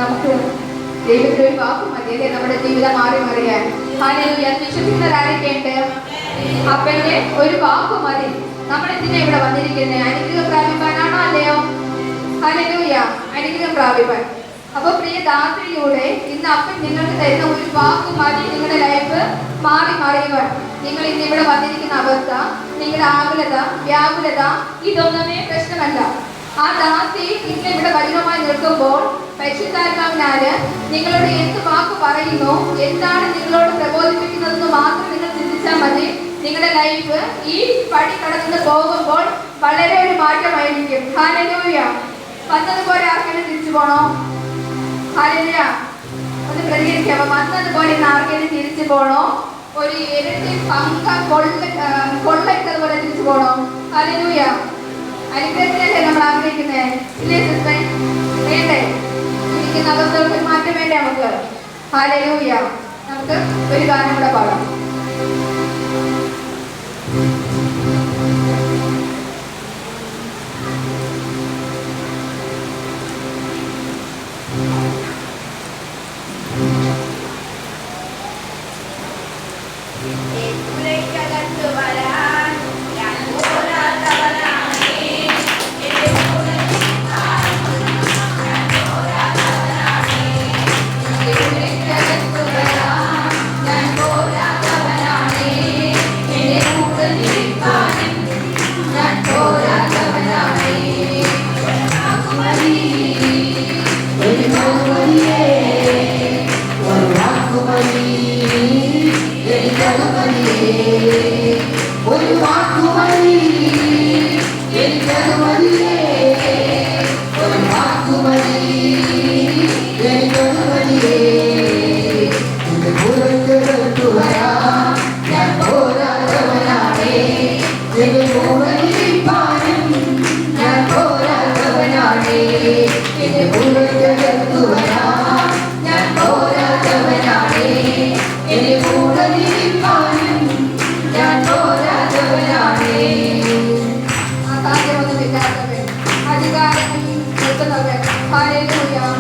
നമുക്ക് ദൈവത്തിന്റെ ഒരു വാക്ക് മതിയല്ലേ നമ്മുടെ ജീവിതം മാറി മറിയാൻ. ഹല്ലേലൂയ. വിശ്വസിക്കുന്നവരാരൊക്കെയുണ്ട്? അപ്പന്റെ ഒരു വാക്ക് മതി. നമ്മൾ എന്തിനാ ഇവിടെ വന്നിരിക്കുന്നത്? അനുഗ്രഹം പ്രാപിപ്പാനാണോ അല്ലയോ? ഹല്ലേലൂയ. അനുഗ്രഹം പ്രാപിപ്പാൻ. അപ്പൊ പ്രിയ ദാസിയിലൂടെ ഇന്ന് അപ്പൻ നിങ്ങൾക്ക് തരുന്ന ഒരു വാക്ക് മതി നിങ്ങളുടെ ലൈഫ് മാറി മറിയുവാൻ. നിങ്ങൾ ഇന്ന് ഇവിടെ വന്നിരിക്കുന്ന അവസ്ഥ, നിങ്ങളുടെ ആകുലത, വ്യാകുലത ഇതൊന്നുമേ പ്രശ്നമല്ല. ആ ദാസി ഇന്ന് ഇവിടെ വചനമായി നിൽക്കുമ്പോൾ പരിശുദ്ധാത്മാവിനാല് നിങ്ങളോട് എന്ത് വാക്ക് പറയുന്നു, എന്താണ് നിങ്ങളോട് പ്രബോധിപ്പിക്കുന്നതെന്ന് മാത്രം നിങ്ങൾ ചിന്തിച്ചാൽ മതി. നിങ്ങളുടെ ലൈഫ് ഈ പടി കടന്നു പോകുമ്പോൾ വളരെ ഒരു മാറ്റമായിരിക്കും. ഹല്ലേലൂയ. വന്നതുപോലെ ആർക്കെങ്കിലും തിരിച്ചു പോണോ? ഹല്ലേലൂയ. ഒന്ന് പ്രതികരിക്കാമോ? വന്നതുപോലെ ആർക്കെങ്കിലും തിരിച്ചു പോണോ? ഒരു ഇരട്ടി പങ്ക കൊള്ളയിട്ടതുപോലെ തിരിച്ചു പോണോ? ഹല്ലേലൂയ. അനുഗ്രഹത്തിനല്ലേ നമ്മൾ ആഗ്രഹിക്കുന്നേ? ഇല്ലേ സിസ്റ്റർ? വേണ്ടേ? ഇരിക്കുന്ന അവസ്ഥകൾക്ക് മാറ്റം വേണ്ടേ നമുക്ക്? ഹല്ലേലൂയ. നമുക്ക് ഒരു ഗാനം കൂടെ പാടാം.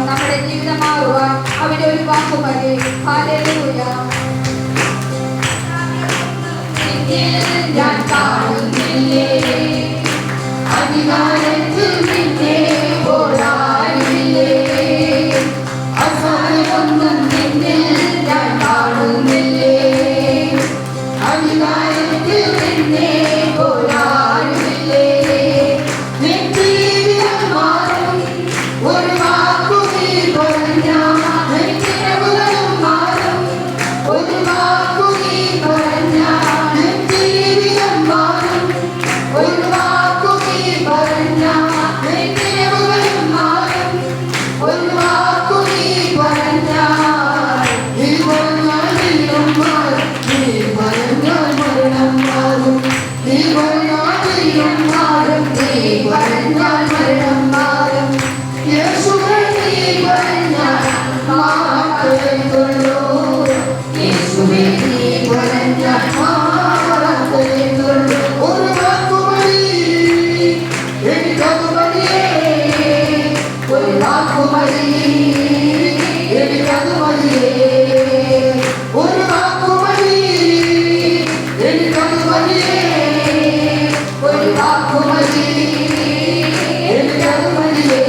നമ്മുടെ ജീവിതം മാറുവാൻ അവന്റെ ഒരു വാക്ക് മതി. ഹല്ലേലൂയ. ഞാൻ കാണുന്നില്ലേ അധികാരത്തിൽ നിന്നെ പോരാടില്ലേ, അസാരമൊന്നും നിന്നിൽ ഞാൻ കാണുന്നില്ലേ, അധികാരത്തിൽ നിന്നെ പോരാടില്ലേ. ഒരു വാക്കു നീ പറഞ്ഞാൽ മാറും, ഒരു വാക്കു നീ പറഞ്ഞാൽ ജീവിതം മാറും, ഒരു വാക്കു നീ പറഞ്ഞാൽ മാറും, ഒരു വാക്കു നീ പറഞ്ഞാൽ നീ പറഞ്ഞാൽ മരണം മാറും, നീ പറഞ്ഞാൽ മരണം മാറും, നീ പറഞ്ഞാൽ മാറും, നീ പറഞ്ഞാൽ മരണം മാറും. യേശുവേ നീ പറഞ്ഞാൽ മാറത്തുള്ളൂ, യേശുവേ നീ പറഞ്ഞാൽ മാറത്തുള്ളൂ. ഒരു വാക്കു മതി എനിക്കത് മതിയേ, ഒരു വാക്കു മതി എനിക്കത് മതിയേ, ഒരു വാക്കു മതി എനിക്കത് മതിയേ, ഒരു വാക്കു മതി എനിക്കത് മതിയേ.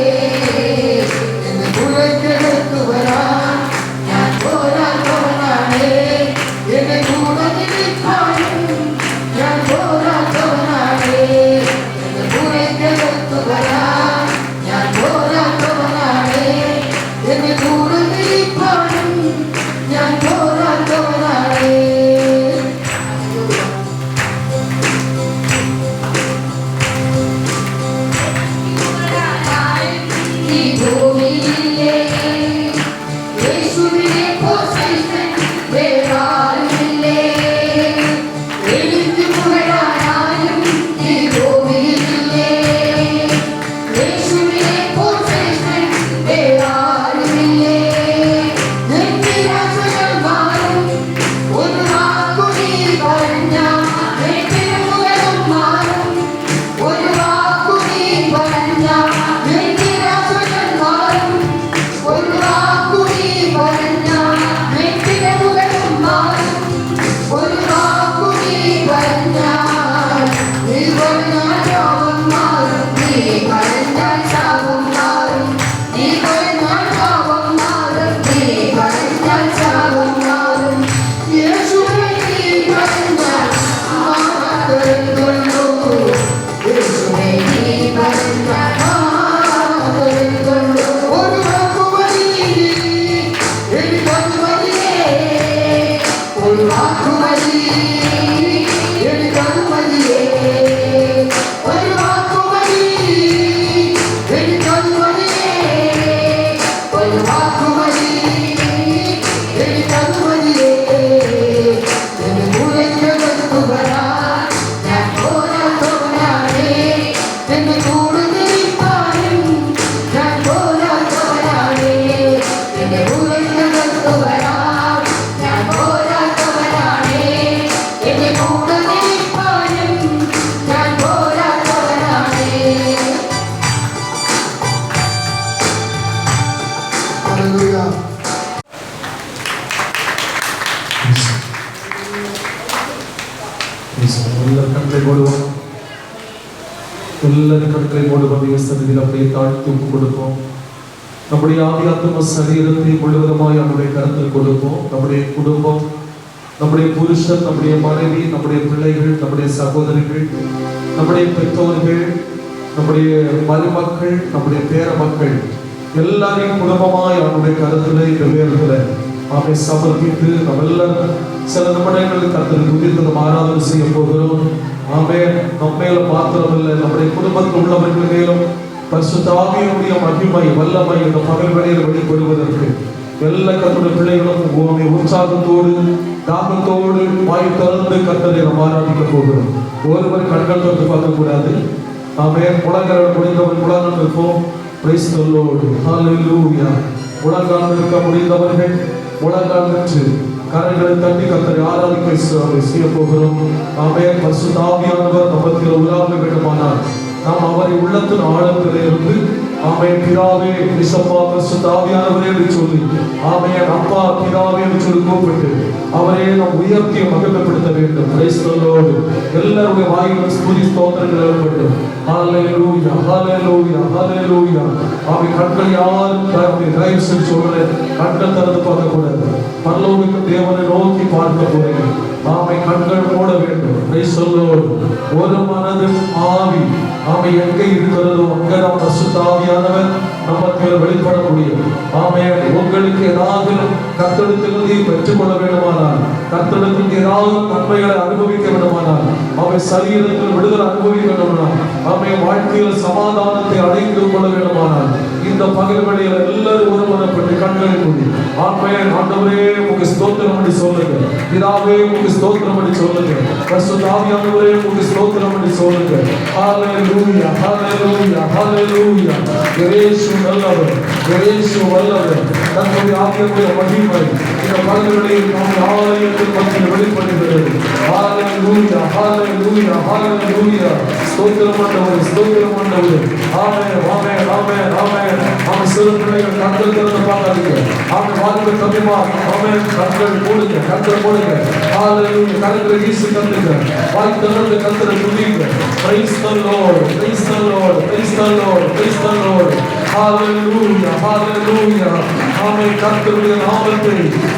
எல்லாரும் கண்களை மூடுவதைய சன்னதியில் அப்படியே தாழ்த்தி ஒப்பு கொடுப்போம். நம்முடைய ஆவியாத்ம சரீரத்தை முழுவதுமாய் நம்முடைய கருத்தில் கொடுப்போம். நம்முடைய குடும்பம், நம்முடைய புருஷன், நம்முடைய மனைவி, நம்முடைய பிள்ளைகள், நம்முடைய சகோதரிகள், நம்முடைய பெற்றோர்கள், நம்முடைய மருமக்கள், நம்முடைய பேர மக்கள் எல்லாரையும் குடும்பமாய் அவனுடைய கருத்துல இந்த வேறுகளை அவனை சமர்ப்பித்து நம்ம எல்லாரும் சில நிமிடங்களுக்கு கருத்தில் உதிர்த்து ஆராதனை செய்ய போகிறோம். ஆமென். நம்ம மேல மாத்திரமில்லை, நம்முடைய குடும்பத்தில் உள்ளவர்கள் மேலும் பரிசுத்த ஆவியினுடைய மகிமை வல்லமை இந்த பகல் வேளையில் வெளிப்படுவதற்கு எல்லா கர்த்தருடைய பிள்ளைகளும் உற்சாகத்தோடு தாகத்தோடு வாய் திறந்து கர்த்தரை நாம் ஆராதிக்க போகிறோம். ஒருவர் கண்கள் திறந்து பார்க்க கூடாது. ஆமென். முழங்கால் முடிந்தவர் முழங்கால் இருப்போம். Praise the lord. ஹalleluya. முழங்கால் இருக்க முடிந்தவர்கள் முழங்கால் நின்று கரங்களை தட்டி கர்த்தரை ஆராதிக்க செய்ய போகிறோம். ஆமென். பரிசுத்த ஆவியானவர் நம்மத்தில் உலாவ வேண்டுமானால் நாம் அவரை உள்ளத்தின் ஆழத்திலே இருந்து ஆமென் பிதாவே இயேசுப்பா பரிசுத்த ஆவியானவரே என்று சொல்லி ஆமென் அப்பா பிதாவே என்று சொல்லி கூப்பிட்டு அவரை நாம் உயர்த்தி மகிமைப்படுத்த வேண்டும். Price the Lord. எல்லாருடைய வாயிலும் ஸ்துதி ஸ்தோத்திரங்கள் எழும்பட்டும். ஹalleluya ஹalleluya ஹalleluya. ஆமென். கண்கள் யாரும் தயவு செய்து சொல்லுங்க, கண்கள் திறந்து பார்க்க கூடாது. பரலோக தேவனை நோக்கி பார்க்க போறீங்க. ஆமென். கண்கள் மூட வேண்டும். Price the Lord. ஒரு மனது ஆவி ஆமென் எங்கே இருக்கிறதோ அங்கதான் பரிசுத்த ஆவியானவர் நமக்கு வெளிப்பட முடியும். ஆமென். உங்களுக்கு ஏதாவது கர்த்தரிடத்திலிருந்து பெற்றுக்கொள்ள வேண்டுமானால், கர்த்தரிடத்திலிருந்து ஏதாவது நன்மைகளை அனுபவிக்க வேண்டுமானால், ஆமென் சரீரத்தில் விடுதலை அனுபவிக்க வேண்டுமானால், ஆமென் வாழ்க்கையில் சமாதானத்தை அடைந்து கொள்ள வேண்டுமானால் இந்த பகல் வேளையில் எல்லாரும் ஒருமனப்பட்டு கண்களை மூடி ஆமென் ஆண்டவரே உமக்கு ஸ்தோத்திரம் என்று சொல்லுங்க. பிதாவே உமக்கு ஸ்தோத்திரம் என்று சொல்லுங்க. பரிசுத்த ஆவியானவரே உமக்கு ஸ்தோத்திரம் என்று சொல்லுங்க. ஹalleluya ஹalleluya ஹalleluya. இயேசு நல்லவர், இயேசு வல்லவர். தன்னுடைய ஆவியானுடைய மகிமை இந்த பகல் வேளையில் நம் ஆலயத்தில் மத்தியில் வெளிப்படுகிறது. ஹalleluya ஹalleluya ஹalleluya. ஸ்தோத்திரம் ஆண்டவரே, ஸ்தோத்திரம் ஆண்டவரே. ஆமென் ஆமென் ஆமென் ஆமென். ஆமென். சிறு பிள்ளைகள் கண்கள் திறந்து பார்க்காதீங்க. ஆமென். வாலிப தம்பிமா ஆமென் கண்கள் மூடுங்க, கண்கள் மூடுங்க. ஹalleluya. கண்களை வீசி கத்துங்க, வாய் திறந்து கர்த்தரை துதிங்க. Praise the Lord, praise the Lord, praise the Lord, praise the Lord. Hallelujah, hallelujah. ஆமென். கர்த்தருடைய நாமத்தை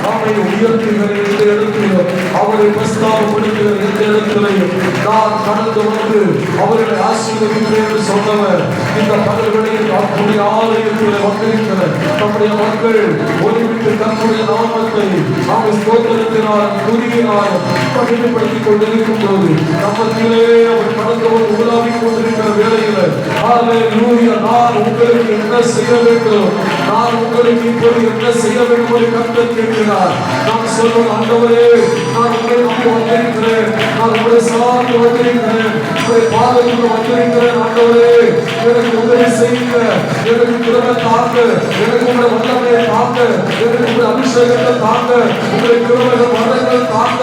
ஆமென் உயர்த்துகிற இந்த இடத்திலும் அவரை பிரஸ்தாபப்படுத்துகிற இந்த இடத்திலையும் நான் கடந்து வந்து அவர்களை ஆசீர்வதிப்பேன் என்று சொன்னவர் இந்த பகல் வேளையில் நம்முடைய ஆலயத்தில் வந்திருக்கிற நம்முடைய மக்கள் ஒளிவிட்டு தன்னுடைய நாமத்தை ஆமென் ஸ்தோத்திரத்தினால் துதியினால் மகிமைப்படுத்திக் கொண்டிருக்கும் போது நம்மத்திலே அவர் கடந்து வந்து உலாவிக் கொண்டிருக்கிற வேளையில் ஹalleluya நான் உங்களுக்கு என்ன செய்ய வேண்டும், நான் உங்களுக்கு இப்போது என்ன செய்ய வேண்டும் என்று கர்த்தர் கேட்கிறார். நான் சொல்லுவேன் ஆண்டவரே நான் உங்களை நம்பி வந்திருக்கிறேன், நான் உங்களை சார்ந்து வந்திருக்கிறேன், உங்களை பாதத்தில் வந்திருக்கிறேன். ஆண்டவரே எனக்கு உதவி செய்யுங்க, எனக்கு கிருபை தாங்க, எனக்கு உங்களுடைய வல்லமையை தாங்க, எனக்கு உங்களுடைய அபிஷேகத்தை தாங்க, உங்களுடைய கிருபைகள் வரங்கள் தாங்க,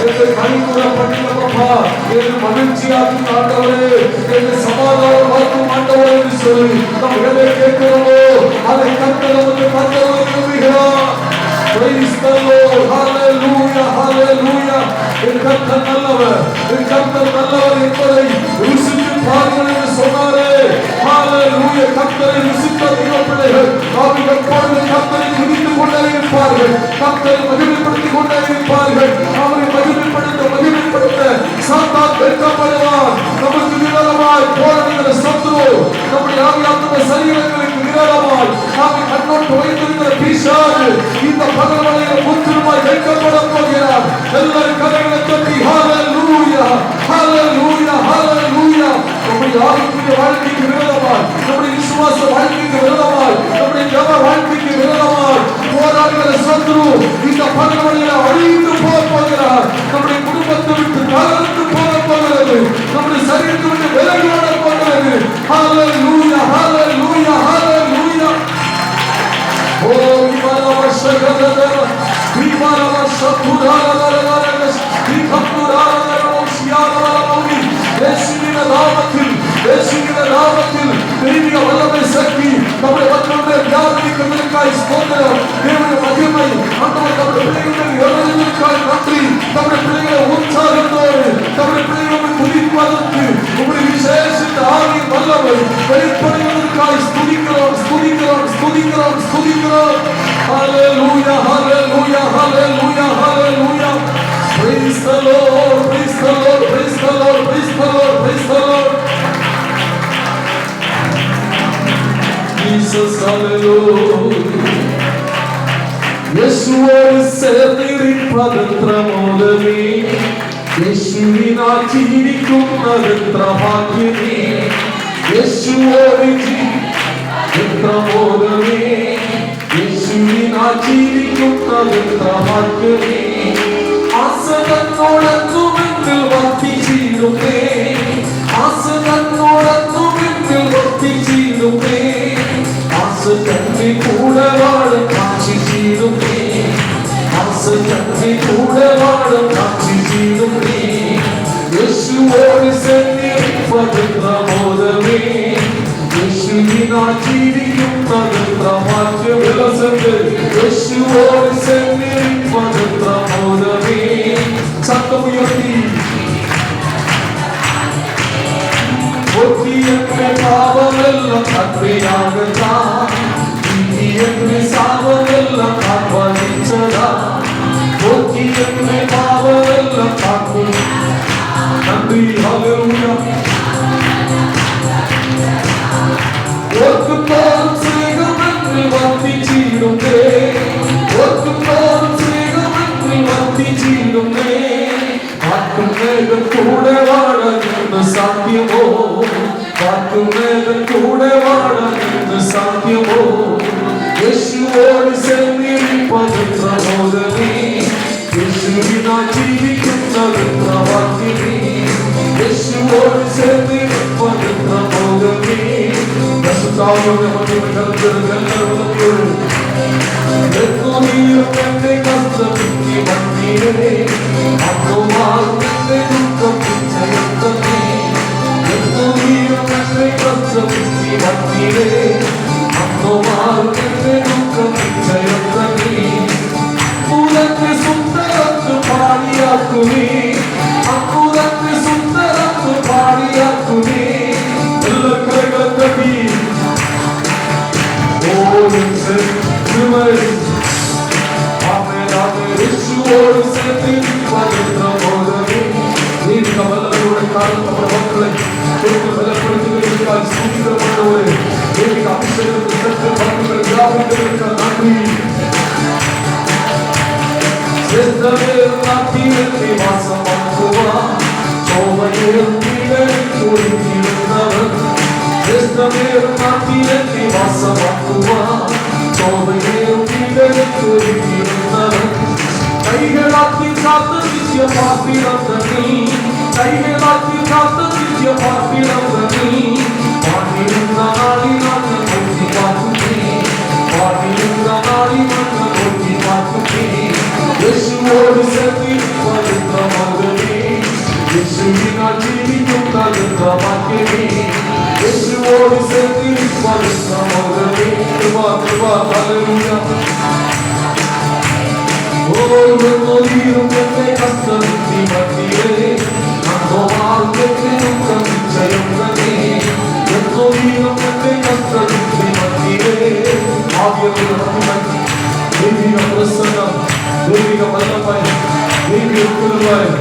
என்னை கனிகூட பண்ணிக்கப்பா, என்னை மகிழ்ச்சியாக்கி ஆண்டவரே, என்னை சமாதானமாக்கும் ஆண்டவரே என்று சொல்லி நாம் எதை கேட்கிறோமோ அதை கர்த்தர் நமக்கு தந்தருளுகிறார். Praise the Lord, hallelujah, hallelujah. என் கர்த்தர் நல்லவர், என் கர்த்தர் நல்லவர் என்பதை ருசித்து பாருங்கள் என்று சொன்னாரே. ஹalleluya. கர்த்தரை ருசித்த தெய்வ பிள்ளைகள் அவர்கள் எப்பொழுது கர்த்தரை துதித்துக் கொண்டே இருப்பார்கள், கர்த்தரை மகிமைப்படுத்திக் கொண்டே இருப்பார்கள். அவரை மகிமைப்படுத்த சாத்தான் வெட்கப்படுவான். நமக்கு விரோதமாய் போராடுகிற சத்துரு, நம்முடைய ஆவியாத்ம சரீரங்களுக்கு விரோதமாய் நாம் கண்ணோட்டு வைத்திருக்கிற பிசாசு இந்த பகல் வேளையில் முற்றிலுமாய் வெட்கப்பட போகிறார். எல்லாரும் கரங்களை தட்டி ஹalleluya ஹalleluya ஹalleluya. நம்முடைய ஆவிக்குரிய வாழ்க்கைக்கு விரோதமாய், நம்முடைய விசுவாச வாழ்க்கைக்கு விரோதமாய், நம்முடைய ஜெப வாழ்க்கைக்கு விரோதமாய் போராடுகிற சத்துரு இந்த பகல் வேளையில் அழிந்து போகிறார். நம்முடைய குடும்பத்தை விட்டு தகர்ந்து போகிறது, நம்முடைய சரீரத்தை விட்டு விலகி ஓட போகிறது. ஹalleluya ஹalleluya ஹalleluya. ஓ இவரவசகதர இவரவசபுராரரரரரஸ் இகப்புராரரரரௌசியாரரரௌனி. இயேசுவின் நாமத்தில், இயேசுவின் நாமத்தில் பெரிய வல்லமை சக்தி நம்முடைய மக்களுடைய வியாதிகளுக்காய் ஸ்தோத்திரம். தேவனுடைய மகிமை ஆண்டவர் நம்முடைய பிள்ளைகளுடைய இறங்குதலுக்காய் நன்றி. நம்முடைய பிள்ளைகளை உற்சாகத்தோடு நம்முடைய பிள்ளைகளை துதிப்பதற்கு உங்களுடைய விசேஷித்த ஆவியின் வல்லமை வெளிப்படுவதற்காக ஸ்துதிக்கிறோம் ஸ்துதிக்கிறோம் ஸ்துதிக்கிறோம் ஸ்துதிக்கிறோம். ஹalleluya hallelujah hallelujah hallelujah. Praise the Lord, praise the Lord, praise the Lord, praise the Lord, praise the Lord. Jesus hallelujah. യേശുവോട് ചേർന്നിരിപ്പതെത്ര മോദമേ, യേശുവിനാൽ ജീവിക്കുന്നതെത്ര ഭാഗ്യമേ. യേശുവോട് എത്ര മോദമേ, യേശുവിനാൽ ജീവിക്കുന്നതെത്ര ഭാഗ്യമേ. ആസനോടൊന്നുമെങ്കിൽ വർദ്ധിച്ചിരുന്നേ, ആസനോടൊന്നുമെങ്കിൽ വർദ്ധിച്ചിരുന്നേ. ആസ തന്റെ കൂടെ വാഴും കാഴ്ച ചെയ്തുമേ, ആസ തന്റെ കൂടെ വാഴും കാഴ്ച ചെയ്തുമേ. യേശുവോട് ചേർന്നിരിപ്പതെത്ര മോദമേ, യേശുവിനാൽ ജീവിക്കുന്നതെത്ര ഭാഗ്യമേ. യേശുവോട് ചേർന്നിരിപ്പതെത്ര മോദമേ. ശബ്ദമുയർത്തി ഒത്തിയെന്റെ പാപമെല്ലാം കർമ്മയാകത്താ, ഇനിയെന്റെ സാപമെല്ലാം കാർവഹിച്ചതാ. ഒത്തിയെന്റെ പാപമെല്ലാം കാക്കും നന്ദി ഹല്ലേലൂയ. ഓർക്കുമ്പോഴും സ്നേഹമെന്നിൽ വർദ്ധിച്ചിടുന്നേ, ഓർക്കുമ്പോഴും സ്നേഹമെന്നിൽ വർദ്ധിച്ചിടുന്നേ. വാക്കുമേഘം കൂടെ വാഴാനെന്ന് സാധ്യമോ, വാക്കുമേഘം കൂടെ വാഴാനെന്ന് സാധ്യമോ. യേശുവോട് ചേർന്നിരിപ്പതെത്ര മോദമേ, യേശുവിനാൽ ജീവിക്കുന്നതെത്ര ഭാഗ്യമേ. യേശുവോട് ചേർന്നിരിപ്പതെത്ര മോദമേ. പരിശുദ്ധാത്മാവിന്റെ മഹിമ കർത്തൃകൽപ്പനയോട് എന്നുനീയും എന്റെ കർത്തവ്യത്തെ വന്നീരേ, അന്നുമാറും എന്റെ ദുഃഖം നിശ്ചയത്തന്നേ. എന്നുനീയും എന്റെ കർത്തവ്യത്തെ വന്നീരേ, അന്നുമാറും എന്റെ ദുഃഖം നിശ്ചയത്തന്നേ. അക്കുതന്റെ സുന്ദരത്ത് പാടിയാക്കുമേ, അക്കുതന്റെ സുന്ദരത്ത് പാടിയാക്കുമേ. എല്ലാ കൈകളും തട്ടി യേശുവോട് ചേർന്നിരിപ്പതെത്ര മോദമേ. ദൈവിക വല്ലഭയുടെ കാലം നമ്മുടെ മക്കളെ ബലപ്പെടുത്തുന്നതിനേക്കാൾ സ്തുതിക്കപ്പെടുന്നവരെ ദൈവിക അഭിഷേകത്തിൽ സത്യവാക്കുകൾ വ്യാപിക്കുന്നതിനേക്കാൾ നന്ദി. ശ്രേഷ്ഠമേറും നാട്ടിലെത്തി വാസമാക്കുവാൻ ശോഭയേറും വീടൊരുക്കിയിരുന്നവൻ. ശ്രേഷ്ഠമേറും നാട്ടിലെത്തി വാസമാക്കുവാൻ ശോഭയേറും വീടൊരുക്കിയിരുന്നവൻ. കൈകളാക്കി കാത്ത് നിത്യപാർപ്പിടത്തിൽ, കൈകളാക്കി കാത്ത് നിത്യപാർപ്പിടത്തിൽ. പാടിയിരുന്ന നാളിനാണ് നോക്കി പാർക്കുന്നേ, പാടിയിരുന്ന നാളിനാണ് നോക്കി പാർക്കുന്നേ. യേശുവോട് ചേർന്നിരിപ്പതെത്ര മോദമേ, യേശുവിനാൽ ജീവിക്കുന്നതെത്ര ഭാഗ്യമേ. യേശുവോട് ചേർന്നിരിപ്പതെത്ര മോദമേ. കൃപ കൃപ ഹല്ലേലൂയ. ഓരോന്നും എന്റെ കഷ്ടത്തി മധ്യേ, അന്നോമാറും എന്റെ ദുഃഖം നിശ്ചയം തന്നെ. എന്നോം എന്റെ കഷ്ടത്തി മധ്യേ. ആവിയുടെ മഹിമ, ദൈവിക പ്രസന്നം, ദൈവിക വല്ലഭമായി, ദൈവിക കൃപയായി,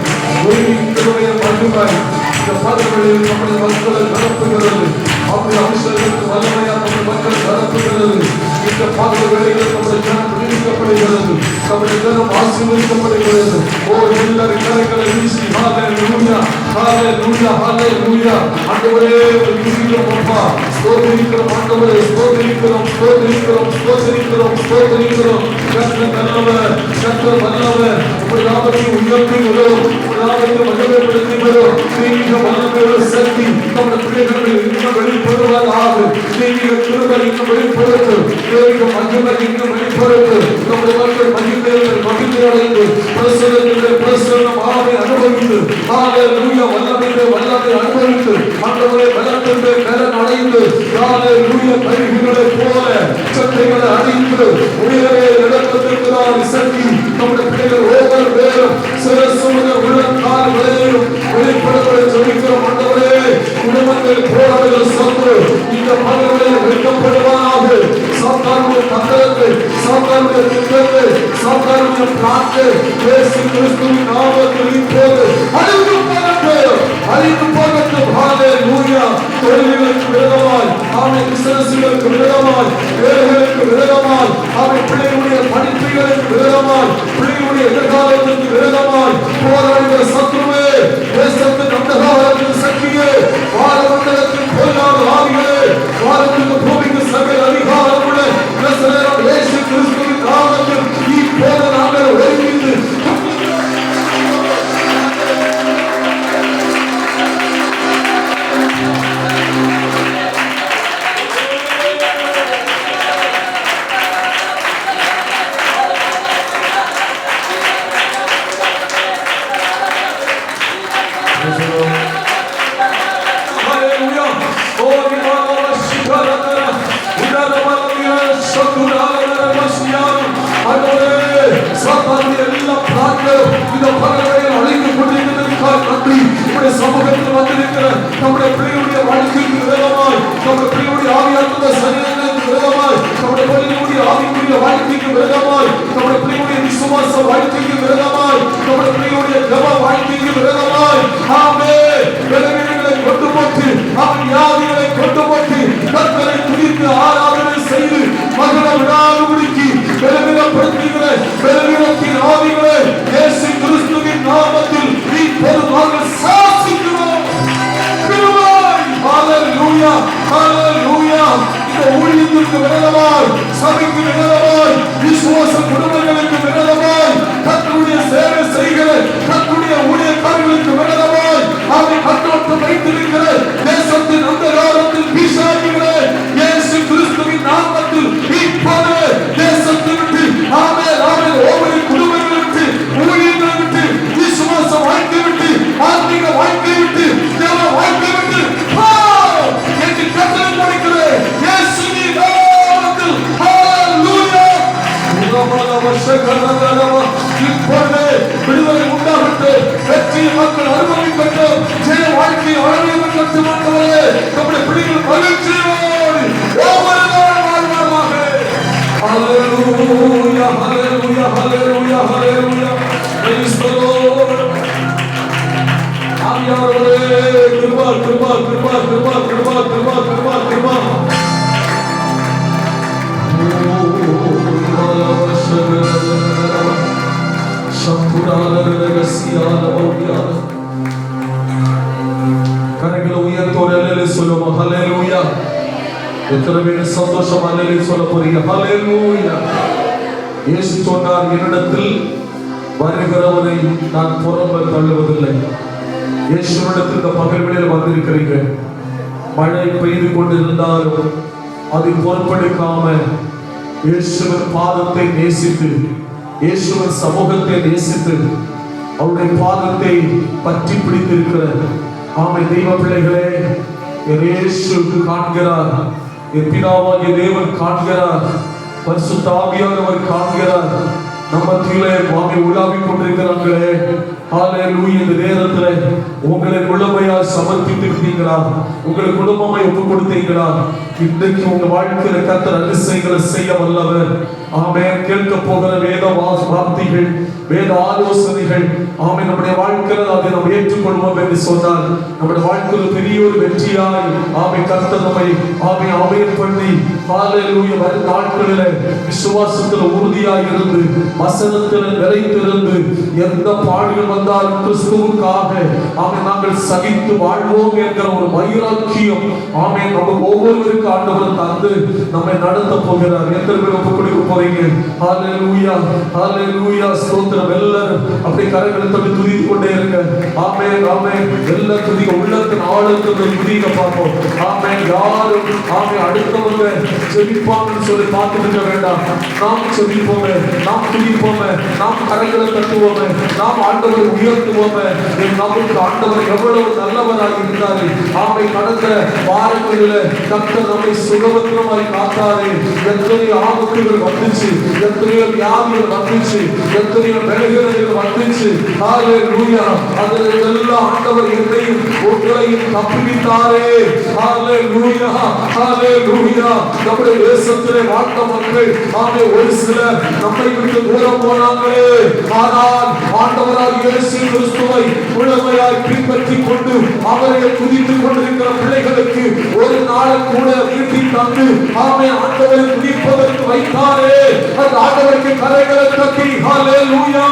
ദൈവിക കൃപയുടെ മഹിമയായി இந்த பதவிகளில் நம்முடைய மக்களை நடத்துகிறது. அவருடைய அபிஷேகத்தின் வல்லமையால் நம்முடைய மக்களை நடத்துகிறது. இந்த பதவிகளில் நம்முடைய ஜனம் விடுவிக்கப்படுகிறது, நம்முடைய ஜனம் ஆசீர்வதிக்கப்படுகிறது. ஓ எல்லாரும் கரங்களை வீசி ஹல்லேலூயா ஹல்லேலூயா ஹல்லேலூயா. ஆண்டவரே துதிக்கிறோம் அப்பா, ஸ்தோத்திரிக்கிறோம் ஆண்டவரே, ஸ்தோத்திரிக்கிறோம் ஸ்தோத்திரிக்கிறோம் ஸ்தோத்திரிக்கிறோம் ஸ்தோத்திரிக்கிறோம். கர்த்தர் நல்லவர், கர்த்தர் வல்லவர். உம்முடைய நாமத்தை உயர்த்துகிறோம், உம்முடைய நாமத்தை மகிமைப்படுத்துகிறோம். தெய்வீக வல்லமையோட சக்தி நம்முடைய பிள்ளைகளில் இன்னும் வெளிப்படுவதாக. தெய்வீக கிருபை இன்னும் வெளிப்படுத்து, தெய்வீக மகிமை இன்னும் வெளிப்படுத்து. நம்முடைய மக்கள் மகிழ்ந்து அடைந்து பிரசன்னம் ஆவை அனுபவித்து, ஹல்லேலூயா வல்லமையை அனுபவித்து, ஆண்டவரே பலத்திலே பலன் அடைந்து, ஹல்லேலூயா கருவிகளை போல சட்டைகளை அணிந்து உயிரை நடப்பதற்கான சக்தி நம்முடைய பிள்ளைகள் ஒவ்வொரு பேரும் சிறசுடைய உள்ளத்தால் விளையும் வெளிப்படுவதை சொல்லிக்கிறோம். ஆண்டவரே குடும்பங்கள் போராடுகள் பிசினஸ்களுக்கு விரோதமாய், வேலைகளுக்கு விரோதமாய், அவன் பிள்ளைகளுடைய படிப்புகளுக்கு விரோதமாய், பிள்ளைகளுடைய எதிர்காலத்திற்கு விரோதமாய் போராடுகிற சத்துருவே, தேசத்தின் அந்தகாரத்தின் சக்தியே, வானமண்டலத்தின் பொல்லாத ஆவிகளே, வானத்துக்கு பூமிக்கு சகல அதிகாரம் உள்ள நசரேயனாகிய இயேசு கிறிஸ்துவின் நாமத்தில் இப்போது நாங்கள் ஒருங்கிணைந்து சமூகத்தில் வந்திருக்கிற நம்முடைய பிள்ளைகளுடைய வாழ்க்கைக்கு விரோதமாய், நம்முடைய பிள்ளைகளுடைய ஆவியாத்ம சரீரங்களுக்கு விரோதமாய், நம்முடைய பிள்ளைகளுடைய ஆவிக்குரிய வாழ்க்கைக்கு விரோதமாய், நம்முடைய பிள்ளைகளுடைய விசுவாச வாழ்க்கைக்கு விரோதமாய், நம்முடைய பிள்ளைகளுடைய ஜெப வாழ்க்கைக்கு விரோதமாய், ஆமென், பலவீனங்களை கொண்டு போட்டு, அவன் வியாதிகளை கொண்டு போட்டு, கர்த்தரை துதித்து ஆராதனை செய்து மகிழ விடாதபடிக்கு பலவீனப்படுத்துகிற பலவீனத்தின் ஆவிகளை இயேசு கிறிஸ்துவின் நாமத்தில் இப்போது நாங்கள் சாசிக்கிறோம். ஹalleluya, ஹalleluya. இந்த ஊழியத்திற்கு விரோதமாய், சபைக்கு விரோதமாய், விசுவாச குடும்பங்களுக்கு விரோதமாய், கர்த்தருடைய சேவை செய்கிற கர்த்தருடைய ஊழியக்காரர்களுக்கு விரோதமாய் அவரை கட்டோட்டம் வைத்திருக்கிற தேசத்தின் அந்தகாரத்தில் பிசாசுகளே, இயேசு கிறிஸ்துவின் நாமத்தில் இப்போது தேசத்தை விட்டு, ஆமென், ஆமென், ஒவ்வொரு குடும்பங்களை விட்டு, ஊழியர்களை விட்டு, விசுவாச வாழ்க்கை விட்டு, ஆத்மீக வாழ்க்கை விட்டு, தேவ வாழ்க்கை விட்டு என்று கட்டளை கொடுக்கிறேன். இயேசுவின் நாமத்தில் ஹalleluya. இப்பொழுது விடுதலை உண்டாகட்டு, வெற்றியை மக்கள் அனுபவிக்கட்டும், ஜெய வாழ்க்கை அனுபவிக்கட்டும். நம்முடைய பிள்ளைகள் மகிழ்ச்சியோடு ஒவ்வொரு நாளும் வாழ்வார்களாக. ஹalleluya, ஹalleluya, ஹalleluya, ஹalleluya. Praise the Lord. ஆவியானவரே, கிருபா, கிருபா, கிருபா, கிருபா, கிருபா, கிருபா, கிருபா, கிருபா. கரங்களை உயர்த்தோர் அல்லேலூயா சொல்லுவோம். ஹalleluya. எத்தனை பேர் சந்தோஷமா அல்லேலூயா சொல்ல போறீங்க? ஹalleluya. இயேசு சொன்னார், என்னிடத்தில் வருகிறவனை நான் புறம்ப தள்ளுவதில்லை. இயேசுவிடத்தில் இந்த பகல் வேளையில் வந்திருக்கிறீங்க. மழை பெய்து கொண்டிருந்தாலும் அதை பொறுப்பெடுக்காம இயேசுவின் பாதத்தை நேசித்து, இயேசுவின் சமூகத்தை நேசித்து, அவருடைய பாதத்தை பற்றி பிடித்திருக்கிற ஆமென் தெய்வ பிள்ளைகளே, என் இயேசு காண்கிறார், என் பிதாவாகிய தேவன் காண்கிறார், பரிசுத்த ஆவியானவர் காண்கிறார். நம்ம கீழே வாங்கி உலாவிக் கொண்டிருக்கிறாங்களே, ஹalleluya. இந்த நேரத்துல உங்களை முழுமையாக சமர்ப்பித்து விட்டீங்களா? உங்களை குடும்பமாய் ஒப்பு கொடுத்தீங்களா? இன்றைக்கு உங்க வாழ்க்கையில கர்த்தர் அதிசயங்களை செய்ய வல்லவர். ஆமென். கேட்க போகிற வேத வார்த்தைகள், வேத ஆலோசனைகள், ஆமென், நம்முடைய வாழ்க்கையில அதை நாம் ஏற்றுக்கொள்வோம் என்று சொன்னால் நம்முடைய வாழ்க்கையில பெரிய ஒரு வெற்றியாய் ஆமென் கர்த்தர் நம்மை ஆமென் அமையப் பண்ணி, ஹalleluya, வரும் நாட்களிலே விசுவாசத்தில் உறுதியாய் இருந்து, வசனத்தில் நிறைந்திருந்து, எந்த பாடுகள் வந்தாலும் கிறிஸ்துவுக்காக ஆமென் நாங்கள் சகித்து வாழ்வோம் என்கிற ஒரு வைராக்கியம் ஆமென் நமக்கு ஒவ்வொருவருக்கு ஆண்டவர் தந்து நம்மை நடத்த போகிறார். எத்தனை பேர் ஒப்புக் கொடுக்க போறீங்க? ஹalleluya, ஹalleluya, ஸ்தோத்திரம். எல்லாரும் அப்படியே கரங்களை தட்டி துதித்துக் கொண்டே இருங்க. ஆமென், ஆமென். எல்லா துதிக்க உள்ளத்தின் ஆழத்தில் துதிக்க பார்ப்போம். ஆமென். யாரும் ஆமென் அடுத்தவங்க ஜெபிப்பாங்கன்னு சொல்லி பார்த்துட்டு இருக்க வேண்டாம். நாம் ஜெபிப்போமே, நாம் துதிப்போமே, நாம் கரங்களை தட்டுவோமே, நாம் ஆண்டவரை உயர்த்துவோமே. நமக்கு ஆண்டவர் எவ்வளவு நல்லவராக இருந்தாரு. ஆமை கடந்த வாரங்களில் கர்த்தர் நம்மை சுகபத்திரமாய் காத்தாரு. எத்தனையோ ஆபத்துகள் வந்துச்சு, எத்தனையோ வியாதிகள் வந்துச்சு, எத்தனையோ பலவீனங்கள் வந்துச்சு. ஹalleluya. அதெல்லாம் ஆண்டவர் என்னையும் உங்களையும் தப்புவித்தாரே. ஹalleluya, ஹalleluya. நம்முடைய தேசத்திலே வாழ்ந்த மக்கள் ஆமே ஒரு சிலர் நம்மை விட்டு தூரம் போனாங்களே, ஆனால் ஆண்டவராகிய இயேசு கிறிஸ்துவை முழுமையாய் பின்பற்றிக் கொண்டு அவரை துதித்துக் கொண்டிருக்கிற பிள்ளைகளுக்கு ஒரு நாள் கூட வீட்டில் தந்து ஆமே ஆண்டவரை துதிப்பதற்கு வைத்தாரே அந்த ஆண்டவருக்கு கரைகளை தட்டி ஹல்லேலூயா.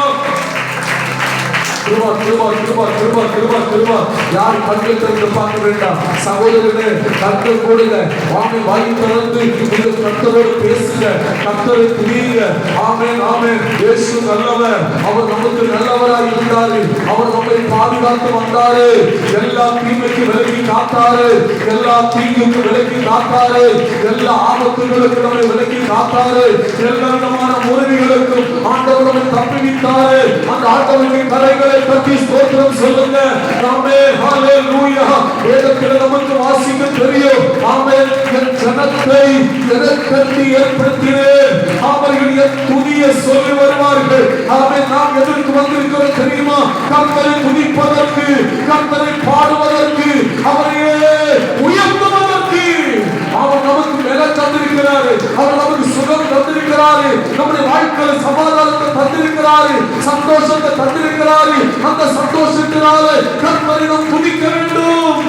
கிருபா கிருபா கிருபா கிருபா கிருபா கிருபா. யார் கண்கள் திறந்து பார்க்க வேண்டாம். சகோதரர்களே கண்கள் போடுங்க. ஆமே வாய் திறந்து நீங்கள் கர்த்தரோடு பேசுங்க. கர்த்தரை துதியுங்க. ஆமென் ஆமென். இயேசு நல்லவர். அவர் நமக்கு நல்லவராய் இருந்தாரு. அவர் நம்மை பாதுகாத்து வந்தாரு. எல்லா தீமைக்கு விலக்கி காத்தாரு. எல்லா தீங்குக்கு விலக்கி காத்தாரு. எல்லா ஆபத்துகளுக்கு நம்மை விலக்கி காத்தாரு. எல்லா விதமான முறைகளுக்கும் ஆண்டவர் நம்மை தப்புவித்தாரு. அந்த ஆண்டவரின் கரைகளை பற்றி ஸ்தோத்திரம் சொல்லுங்க. ஆமென் ஹல்லேலூயா. வேதத்தில் நமக்கு வாசிக்க தெரியும். ஆமென். என் ஜனத்தை எனக்கென்று ஏற்படுத்தினேன். அவர்கள் என் துதியை சொல்லி வருவார்கள். ஆமென். நாம் எதற்கு வந்திருக்கிறோம் தெரியுமா? கர்த்தரை துதிப்பதற்கு, கர்த்தரை பாடுவதற்கு, அவரையே உயர்த்துவதற்கு. அவர் நமக்கு மேல தந்திருக்கிறாரு. அவர் நமக்கு சுகம் தந்திருக்கிறாரு. நம்முடைய வாழ்க்கையில சமாதானத்தை தந்திருக்கிறாரு. சந்தோஷத்தை தந்திருக்கிறாரு. அந்த சந்தோஷத்தினால கர்த்தரை நாம் துதிக்க வேண்டும்.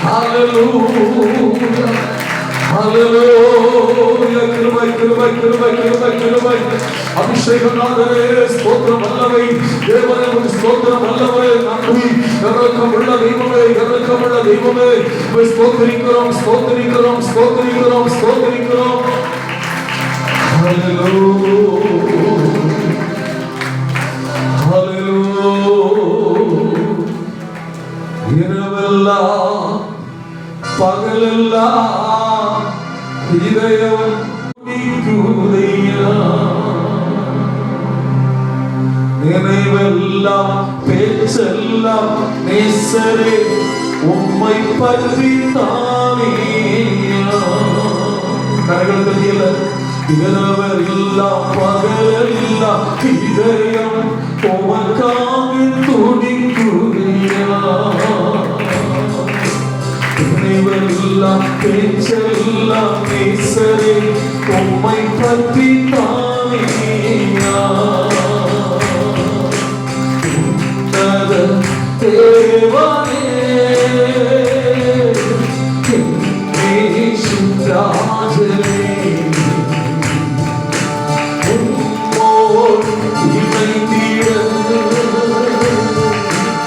ஹல்லேலூயா ஹல்லேலூயா. கிருபை கிருபை கிருபை கிருபை கிருபை. அபிஷேகநாதரே ஸ்தோத்திரம் வல்லமை. தேவனே உமக்கு ஸ்தோத்திரம் வல்லமை. நன்றி. இரக்கமுள்ள தெய்வமே, இரக்கமுள்ள தெய்வமே, உம்மை ஸ்தோத்திரிக்கிறோம் ஸ்தோத்திரிக்கிறோம் ஸ்தோத்திரிக்கிறோம் ஸ்தோத்திரிக்கிறோம். ஹல்லேலூயா ஹல்லேலூயா. இரவெல்லாம் பகலெல்லாம் இதயம் துதிக்குதையா. நினைவெல்லாம் பேச்செல்லாம் நேசரே உம்மை பற்றி தானேயா. கரங்கள் தட்டியல. இரவெல்லாம் பகலெல்லாம் இதயம் உமக்காக துதிக்குதையா. நினைவெல்லாம் பேச்செல்லாம் நேசரே உம்மை பற்றி தானேயா. உன்னத தேவனே இயேசு ராஜனே உம்மோடு இணைந்திட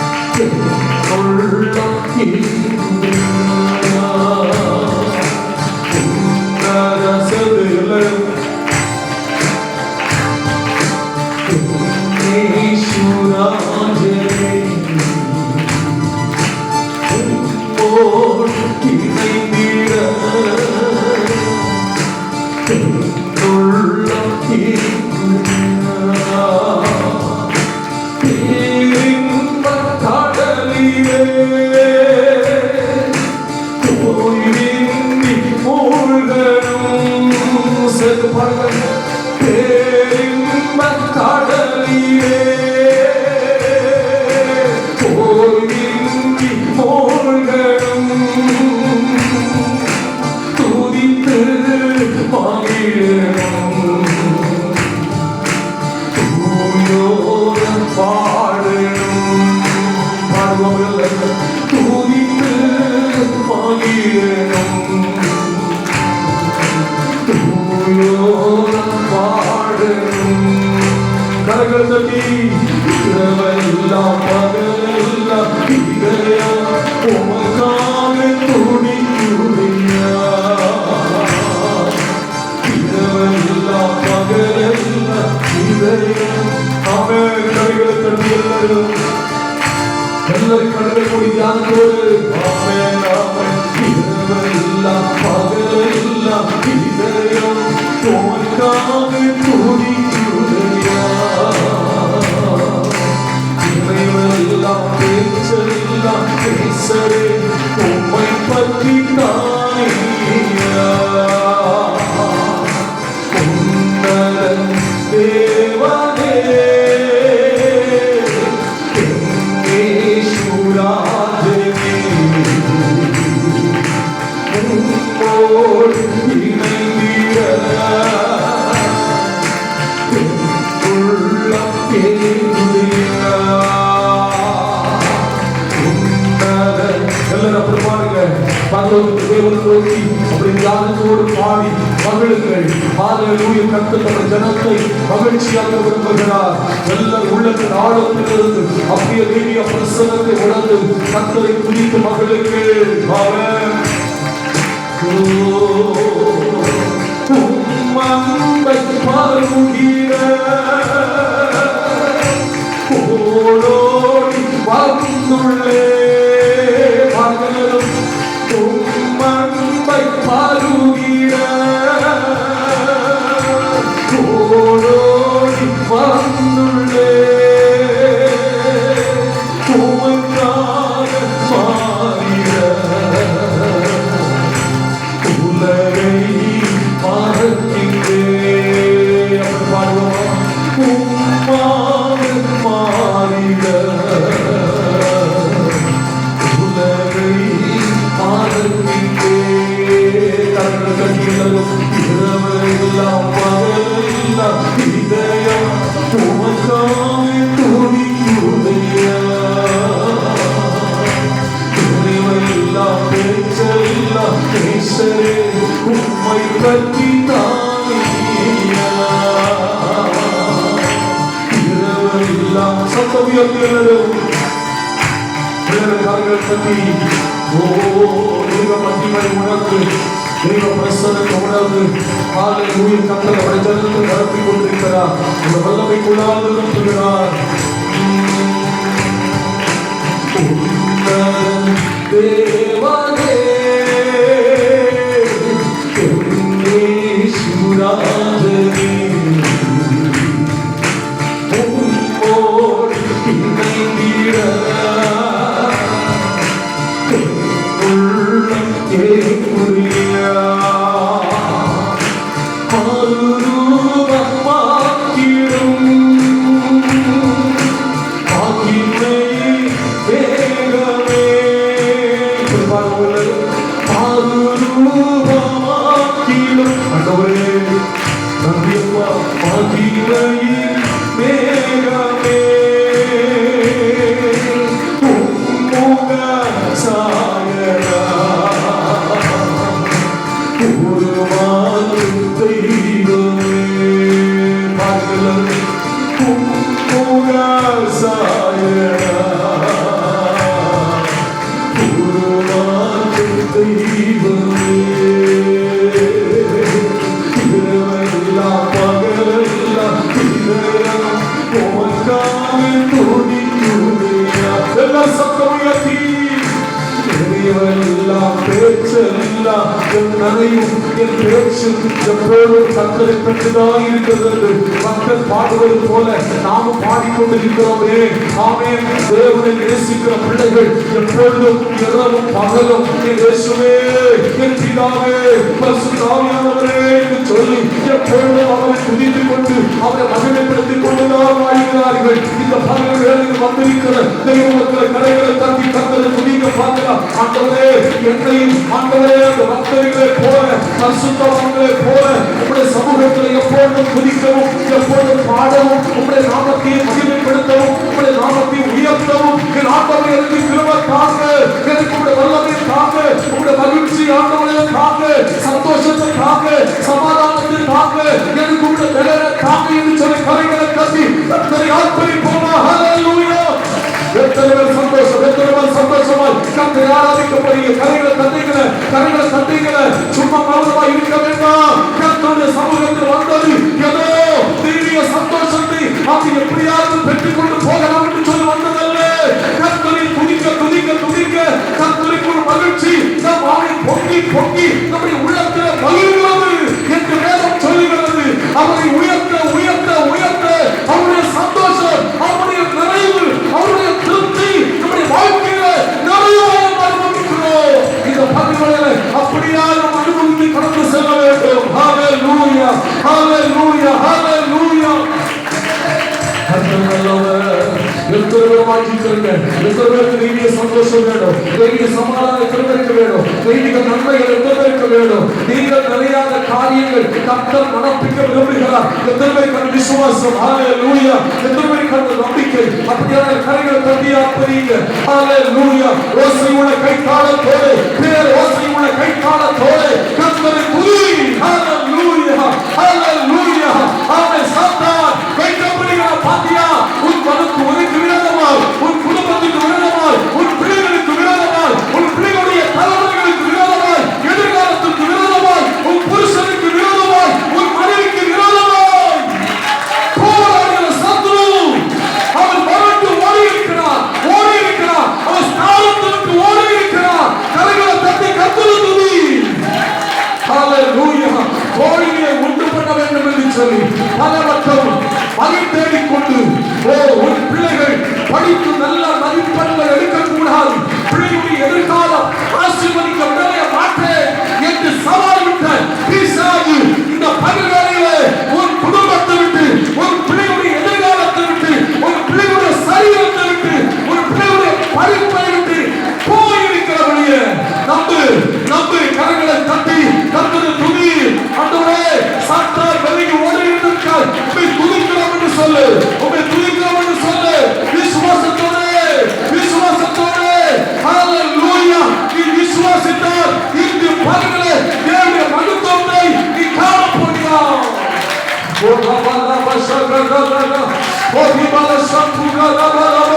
உள்ளம் பரலோகத்து தேவனை நோக்கி அப்படி தியானத்தோடு பாடி மகிழுங்கள். ஹல்லேலூயா. கர்த்தர் தம்முடைய ஜனத்தை மகிழ்ச்சியாக விரும்புகிறார். எல்லார் உள்ளத்தின் ஆழத்திலிருந்து அப்படியே தேவனுடைய பிரசன்னத்தை உணர்ந்து கர்த்தரை துதித்து மகிழுங்கள். ஆமென். உம்மன்பை பருகிற ஓடோடி வந்துள்ளே மகளும் உம்மன்பை பருகிற ஓடோடி வந்துள்ளே உமக்காக மாறிட உலகை மறக்கின்றே. அப்படி பாடுவோம். உம்மாக மாறிட உலகை மறக்கின்றே. கண்கள் கண்ணிலும் இரவெல்லாம் பகலெல்லாம் இதயம் உமக்காக துடிக்குதையா. துணிவெல்லாம் பேச்செல்லாம் பேசரே உம்மை பற்றி தானியா. இரவெல்லாம் சத்தம் உயர்த்தினரும் கரங்கள் பற்றி தெய்வ மகிமை உணர்ந்து தெய்வ பிரசன்னத்தை உணர்ந்து ஹல்லேலூயா. கர்த்தர் அவருடைய ஜனத்தை நடத்தி கொண்டிருக்கிறார். அந்த வல்லமைக்குள்ளாக நிறுத்துகிறார். தேவனே ஈஸ்வராஜனே உம்மோடு இணைந்திட உள்ளம் ஏங்குறியா. மறுரூபமாக்கிடும் ஆகிமை வேகமே. மறுரூபமாக்கிடும் ஆண்டவரே நம்பியப்பா. ஆகிமை வேகமே உம்முக சாயரா உருவாகும் தெய்வமே. பாருங்கள். உம்முக சாயரா உருவாகும் தெய்வமே. இரவெல்லாம் பகலெல்லாம் இதயம் உமக்காக துடிக்குதையா. எல்லாம் சத்தம் உயர்த்தி எல்லாம் பேச்செல்லாம் என் நனையும் என் பேச்சு எப்போதும் கர்த்தரை பெற்றுதான் இருக்கிறது. மக்கள் பாடுவது போல நாமும் பாடிக்கொண்டிருக்கிறோமே. ஆமென். தேவனை நேசிக்கிற பிள்ளைகள் எப்பொழுதும் இரவும் பகலும் என் இயேசுவே என் பிதாவே பரிசுத்த ஆவியானவரே என்று சொல்லி எப்பொழுதும் அவரை துதித்துக் கொண்டு அவரை மகிமைப்படுத்திக் கொண்டுதான் வாழ்கிறார்கள். இந்த பகல் வேளையில் வந்திருக்கிற தெய்வ மக்களை கரைகளை தட்டி கர்த்தரை துதிக்க பார்க்கலாம். ஆண்டவரே என்னையும் ஆண்டவரே அந்த பக்தர்களை போல பரிசுத்தவான்களை போல உம்முடைய சமூகத்தில் எப்பொழுதும் துதிக்கவும் எப்பொழுதும் பாடவும் உம்முடைய நாமத்தை மகிமைப்படுத்தவும் உம்முடைய நாமத்தை உயர்த்தவும் என் ஆண்டவரே எனக்கு கிருபை தாங்க. எனக்கு உம்முடைய வல்லமை தாங்க. உம்முடைய மகிழ்ச்சி ஆண்டவரே தாங்க. சந்தோஷத்தை தாங்க. சமாதானத்தை தாங்க. எனக்கு உம்முடைய பலனை தாங்க என்று சொல்லி கரைகளை தட்டி கர்த்தரை ஆர்ப்பரிப்போமா. ஹல்லேலூயா. எத்தனை சந்தோஷமாய் கர்த்தரை ஆராதிக்கப்படுகிற கரைகளை தட்டுகிற சும்மா மௌனமாய் இருக்க வேண்டாம். கர்த்தருடைய சமூகத்தில் வந்தது ஏதோ தீவிர சந்தோஷத்தை அது எப்படியாவது பெற்றுக் கொண்டு போகலாம் என்று சொல்லி வந்ததல்ல. கர்த்தரை துதிக்க கர்த்தருக்குள் மகிழ்ச்சி நம் ஆவி பொங்கி நம்முடைய உள்ளத்தில் மகிழ்கிறது என்று வேதம் சொல்லுகிறது. அவரை உயர்த்த அவருடைய சந்தோஷம் அவருடைய நிறைவு அவருடைய திருப்தி நம்முடைய வாழ்க்கையில நிறைவாக அனுபவிக்கிறோம். இந்த பகுதிகளை அப்படியே நாம் அனுபவித்து கடந்து செல்ல வேண்டும். ஹல்லேலூயா ஹல்லேலூயா ஹல்லேலூயா. சந்தோஷம் வேணும். சமாதானம் வேணும். நன்மைகள் வேண்டும். நீங்கள் நிறையாத காரியங்கள் கர்த்தர் மனப்பிக்க விரும்புகிறார். எத்தனை பேருக்கு விசுவாசம்? ஹalleluya. எத்தனை பேருக்கு நம்பிக்கை? அப்படியான கரங்களை தட்டி ஆர்ப்பரிங்க. ஹalleluya. ஓசை உள்ள கைத்தாளத்தோடு, பேர் ஓசை உள்ள கைத்தாளத்தோடு கர்த்தரை துதி. ஹalleluya. ஹalleluya. ஆமென். சாத்தான் வைக்கப்படுகிற பாத்தியா உன் மனக்கு உனக்கு விரோதமாய், உன் குடும்பத்துக்கு விரோதமாய், உன் பிள்ளைகளுக்கு விரோதமாய், உன் பிள்ளைகளுடைய தலைவர்களுக்கு விரோதமாய், எதிர்காலத்துக்கு விரோதமாய், உன் புருஷனுக்கு விரோதமாய், உன் மனைவிக்கு விரோதமாய் போராடுகிற சத்துரு அவன் மறந்து ஓடி இருக்கிறான், ஓடி இருக்கிறான். அவன் ஸ்தானத்தை விட்டு ஓடி இருக்கிறான். கரங்களை தட்டி கர்த்தரை துதி. ஹalleluya. கோழியை உண்டு பண்ண வேண்டும் என்று சொல்லி பலவற்றம் அதை தேடிக்கொண்டு உன் பிள்ளைகள் படித்து நல்ல மதிப்பெண்கள் எடுக்கக்கூடாது, பிள்ளைகளுடைய எதிர்காலம் ஆசீர்வதிக்க விடவே மாட்டேன் என்று சவால் விட்ட பிசாசு இந்த பகல்களிலே உன் குடும்பத்தை விட்டு, உன் பிள்ளைகளுடைய எதிர்காலத்தை விட்டு, உன் பிள்ளைகளுடைய சரீரத்தை விட்டு, உன் பிள்ளைகளுடைய படிப்பை விட்டு போயிருக்கிறவர்களே நம்பு, நம்பு. கரங்களை தட்டி கர்த்தரை துதி. ஆண்டவரே, சாத்தான் வெளியே ஓடுகிறதற்காக உம்மை துதிக்கிறோம் என்று சொல்லு, உம்மை துதிக்கிறோம் என்று சொல்லு. விசுவாசத்தோடு, விசுவாசத்தோடு. ஹalleluya. நீ விசுவாசித்தால் இந்த பகலிலே தேவனுடைய மகத்துவத்தை நீ காண போகிறாய். ஓ ரபா பஷகரகரக ஓ விமல சத்துரகரகரக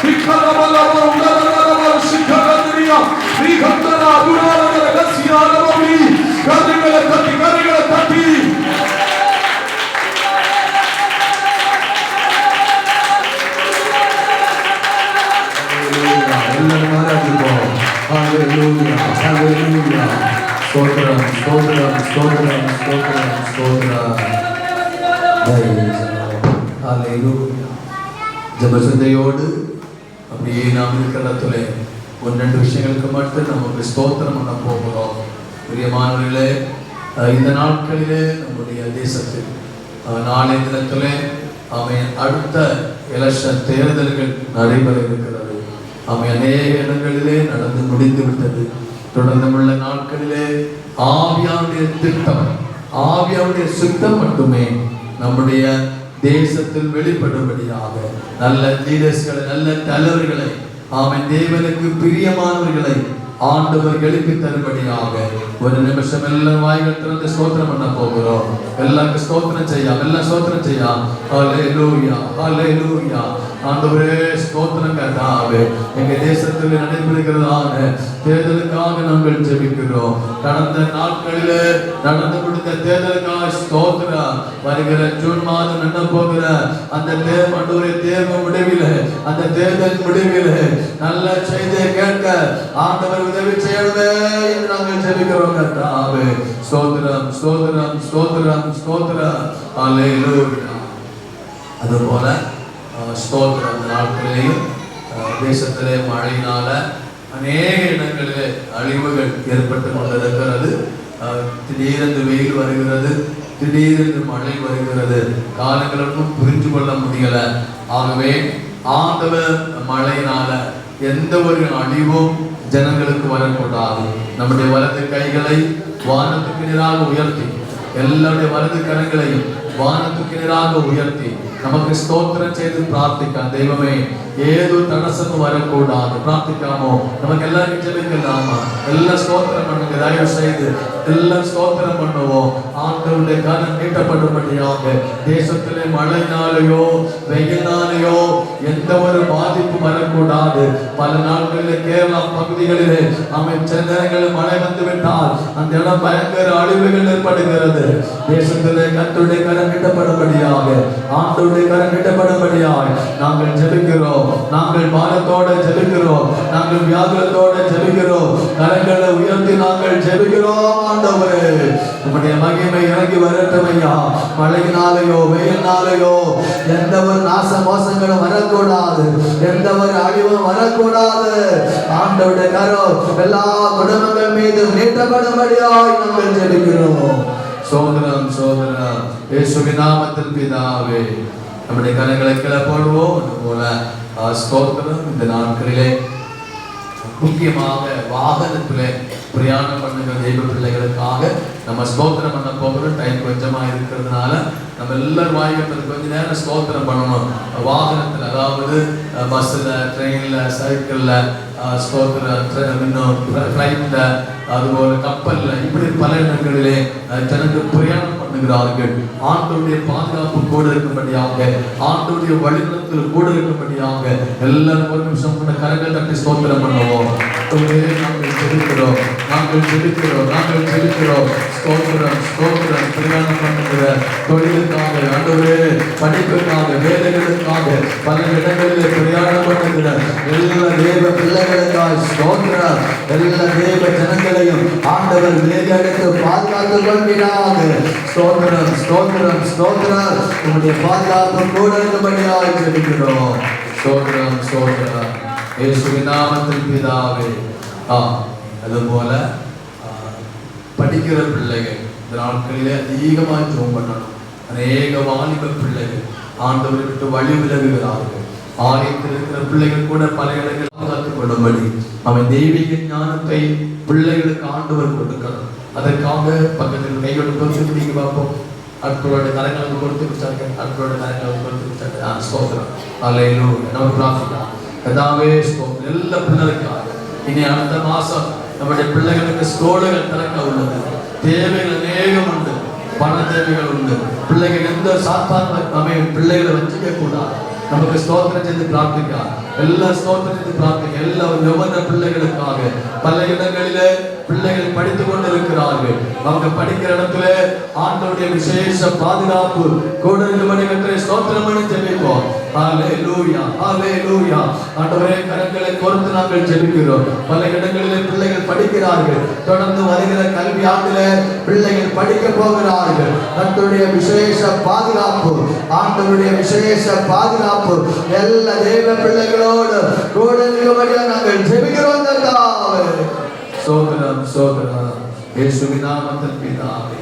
விக்கரபலப உடரகரப சிக்கரதியா விகந்தர அபுராலகர கசியாலபி கதிகளை தட்டி, கதிகளை தட்டி. எல்லாரும் ஆராதிப்போம். ஹalleluya. ஹalleluya. ஸ்தோத்திரம், ஸ்தோத்திரம், ஸ்தோத்திரம், ஸ்தோத்திரம், ஸ்தோத்திரம். ஹalleluya. ஜெபசந்தையோடு அப்படியே நாம் இருக்கிற இடத்துல ஒன்று விஷயங்களுக்கு மட்டும் நமக்கு ஸ்தோத்திரம் பண்ண போகிறோம். பிரியமானவர்களே, இந்த நாட்களிலே நம்முடைய தேசத்தில் நாளைய தினத்திலே அடுத்த எலெக்ஷன் தேர்தல்கள் நடைபெற இருக்கிறது. அநேக இடங்களிலே நடந்து முடிந்து விட்டது. தொடர்ந்து உள்ள நாட்களிலே ஆவியானுடைய திட்டம், ஆவியானுடைய சித்தம் மட்டுமே நம்முடைய தேசத்தில் வெளிப்படும்படியாக நல்ல லீடர்ஸ்களை, நல்ல தலைவர்களை, தேவனுக்கு பிரியமானவர்களை ஆண்டவர் எழுப்பி தரும்படியாக ஒரு நிமிஷம் எல்லாம் வாய்கள் திறந்து ஸ்தோத்திரம் பண்ண போகிறோம். எல்லாருக்கும் ஸ்தோத்திரம் செய்யாம், எல்லாம் ஸ்தோத்திரம் செய்யாம். ஹalleluya, ஹalleluya. ஆண்டவரே ஸ்தோத்திரம் கர்த்தாவே. எங்க தேசத்தில் நடைபெறுகிறதான தேர்தலுக்காக நாங்கள் ஜெபிக்கிறோம். கடந்த நாட்களிலே நடந்து முடிந்த தேர்தலுக்காக ஸ்தோத்திரம். வருகிற ஜூன் மாதம் நடந்து போகிற அந்த தேர்வு முடிவில், அந்த தேர்தல் முடிவில் நல்ல செய்தியை கேட்க ஆண்டவர் உதவி செய்யவே என்று நாங்கள் ஜெபிக்கிறோம் கர்த்தாவே. ஸ்தோத்திரம், ஸ்தோத்திரம், ஸ்தோத்திரம், ஸ்தோத்திரம். ஹalleluya. அதுபோல ஸ்தோத்திரம் நாட்களிலேயும் தேசத்திலே மழையினால அநேக இடங்களிலே அழிவுகள் ஏற்பட்டு கொண்டிருக்கிறது. திடீரென்று வெயில் வருகிறது, திடீரென்று மழை வருகிறது. காலங்களுக்கும் புரிந்து கொள்ள முடியல. ஆகவே ஆண்டவர் மழையினால எந்த ஒரு அழிவும் ஜனங்களுக்கு வரக்கூடாது. நம்முடைய வலது கைகளை வானத்துக்கு நேராக உயர்த்தி, எல்லாருடைய வலது கரங்களையும் வானத்துக்கு நேராக உயர்த்தி நமக்கு ஸ்தோத்திரம் செய்து பிரார்த்திக்க. தெய்வமே, ஏதோ தடசமும் வரக்கூடாது. பிரார்த்திக்காமோ நமக்கு எல்லாரும் ஜெபிக்கலாமா? எல்லாம் ஸ்தோத்திரம் பண்ணுங்க. தயவு செய்து எல்லாம் ஸ்தோத்திரம் பண்ணுவோம். ஆண்டவருடைய கரம் நீட்டப்படும்படியாக தேசத்திலே மழைனாலேயோ வெயினாலேயோ எந்த ஒரு பாதிப்பு வரக்கூடாது. பல நாட்களில் கேரளா பகுதிகளிலே சென்னைகளில் மழை வந்து விட்டால் அந்த இடம் பயங்கர அழிவுகள் ஏற்படுகிறது. தேசத்திலே கர்த்தருடைய கரம் நீட்டப்படும்படியாக, ஆண்டவருடைய கரம் நீட்டப்படும்படியாக நாங்கள் ஜெபிக்கிறோம். நாங்கள் பாரத்தோட ஜெபிக்கிறோம். நாங்கள் வியாகுலத்தோட ஜெபிக்கிறோம். கரங்களை உயர்த்தி நாங்கள் ஜெபிக்கிறோம். ஆண்டவரே, உம்முடைய மகிமை இறங்கி வரட்டும் ஐயா. மழையினாலேயோ வெயில்னாலேயோ எந்த ஒரு நாச மோசங்களும் வரக்கூடாது, எந்த ஒரு அழிவும் வரக்கூடாது. ஆண்டவருடைய கரம் எல்லா குடும்பங்கள் மீது நீட்டப்படும்படியாய் நாங்கள் ஜெபிக்கிறோம். சோதரம், சோதரம். இயேசுவின் நாமத்தில் பிதாவே, நம்முடைய கரங்களை கீழே போடுவோம். அதுபோல ஸ்தோத்திரம். இந்த நாட்களிலே முக்கியமாக வாகனத்திலே பிரயாணம் பண்ணுகிற தெய்வ பிள்ளைகளுக்காக நம்ம ஸ்தோத்திரம் பண்ண போகிற டைம் கொஞ்சமா இருக்கிறதுனால நம்ம எல்லாரும் வாய்க்கிறதுக்கு கொஞ்ச நேரம் ஸ்தோத்திரம் பண்ணணும். வாகனத்துல, அதாவது பஸ்ஸில், ட்ரெயினில், சைக்கிளில், இன்னும் ஃப்ளைட்ல, அதுபோல கப்பல்ல, இப்படி பல இடங்களிலே ஜனங்கள் பிரயாணம் பண்ணுகிறார்கள். ஆண்டவருடைய பாதுகாப்பு கூட இருக்கும்படியாக, ஆண்டவருடைய வழிநடத்தல் கூட இருக்கும்படியாக எல்லாரும் ஒரு நிமிஷம் கூட கரங்கள் தட்டி ஸ்தோத்திரம் பண்ணுவோம். நாங்கள் ஜெபிக்கிறோம், நாங்கள் ஜெபிக்கிறோம், நாங்கள் ஜெபிக்கிறோம். ஸ்தோத்திரம், ஸ்தோத்திரம். பிரயாணம் பண்ணுகிற தொழிலுக்காக, ஆண்டவரே, படிப்புக்காக, வேலைகளுக்காக, பல இடங்களிலே பிரயாணம் பண்ணுகிற எல்லா தேவ பிள்ளைகளுக்காக ஸ்தோத்திரம். எல்லா தேவ ஜனங்களையும் ஆண்டவர் வேலையெடுத்து பாதுகாத்துக் கொள்கிறாங்க. ஸ்தோத்திரம், ஸ்தோத்திரம், ஸ்தோத்திரம். உங்களுடைய பாதுகாப்பு கூட இருக்கும்படியாக ஜெபிக்கிறோம். ஸ்தோத்திரம், ஸ்தோத்திரம். இயேசுவின் நாமத்தில் பிதாவே. அதுபோல படிக்கிற பிள்ளைகள் இந்த நாட்களிலே அதிகமாக ஜெபம் பண்ணணும். அநேக வாலிப பிள்ளைகள் ஆண்டவரை விட்டு வழி விலகுகிறார்கள். ஆலயத்தில் இருக்கிற பிள்ளைகள் கூட பல இடங்கள் பாதுகாத்துக் கொள்ளும்படி அவன் தெய்வீக ஞானத்தை பிள்ளைகளுக்கு ஆண்டவர் கொடுக்கணும். அதற்காக பக்கத்தில் கையெழுத்து நீங்க பார்ப்போம். அற்புதோட கரங்களுக்கு கொடுத்து விட்டாங்க, அற்புதோட கரங்களுக்கு கொடுத்து விட்டாங்க. ஸ்தோத்திரம், அல்லேலூயா. நம்ம பிரார்த்திக்கலாம். கர்த்தாவே ஸ்தோத்திரம். எல்லா பிள்ளைகளுக்காக இனி அடுத்த மாசம் நம்முடைய பிள்ளைகளுக்கு ஸ்கூலுகள் திறக்க உள்ளது. தேவைகள் அநேகம் உண்டு, பண தேவைகள் உண்டு. பிள்ளைகள் எந்த சாத்தான பிள்ளைகளை வச்சுக்க கூடாது. நமக்கு ஸ்தோத்திரம் செய்து பிரார்த்திக்க, எல்லா ஸ்தோத்திரம் செய்து பிரார்த்திக்க. எல்லா யவன பிள்ளைகளுக்காக பல இடங்களிலே பிள்ளைகள் படித்துக் கொண்டிருக்கிறார்கள். அவங்க படிக்கிற இடத்துல ஆண்டவருடைய விசேஷ பாதுகாப்பு கூட இருக்கும்படி ஸ்தோத்திரம் பண்ணி ஜெபிப்போம். ஹல்லேலூயா, ஹல்லேலூயா. ஆண்டவரே, கரங்களை கோர்த்து நாங்கள் ஜெபிக்கிறோம். பல இடங்களிலே பிள்ளைகள் படிக்கிறார்கள். தொடர்ந்து வருகிற கல்வி ஆண்டிலே பிள்ளைகள் படிக்க போகிறார்கள். கர்த்தருடைய விசேஷ பாதுகாப்பு, ஆண்டவருடைய விசேஷ பாதுகாப்பு எல்லா தேவ பிள்ளைகளோடு கூட இருக்கும்படியாக நாங்கள் ஜெபிக்கிறோம். ஸ்தோத்திரம், ஸ்தோத்திரம். இயேசுவின் நாமத்தில் பிதாவே.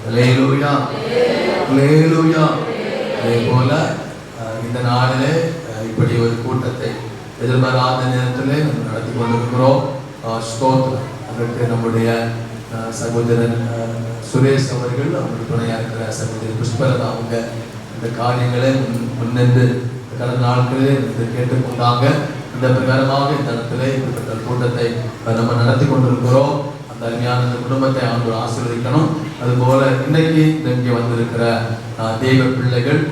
அல்லேலூயா, அல்லேலூயா. அதேபோல இந்த நாளிலே இப்படி ஒரு கூட்டத்தை எதிர்பாராத நேரத்திலே நம்ம நடத்தி கொண்டிருக்கிறோம். ஸ்தோத்திரம். அதற்கு நம்முடைய சகோதரன் சுரேஷ் அவர்கள், அவங்களுக்கு துணையாக இருக்கிற சகோதரி புஷ்பலதா அவங்க இந்த காரியங்களை முன்னின்று கடந்த நாட்களில் கேட்டுக்கொண்டாங்க. இந்த பிரகாரமாக இந்த இடத்துல இப்படிப்பட்ட கூட்டத்தை நம்ம நடத்தி கொண்டிருக்கிறோம். அந்த அருமையான இந்த குடும்பத்தை ஆண்டவர் ஆசீர்வதிக்கணும். அதுபோல இன்னைக்கு இங்கே வந்திருக்கிற தெய்வ பிள்ளைகள்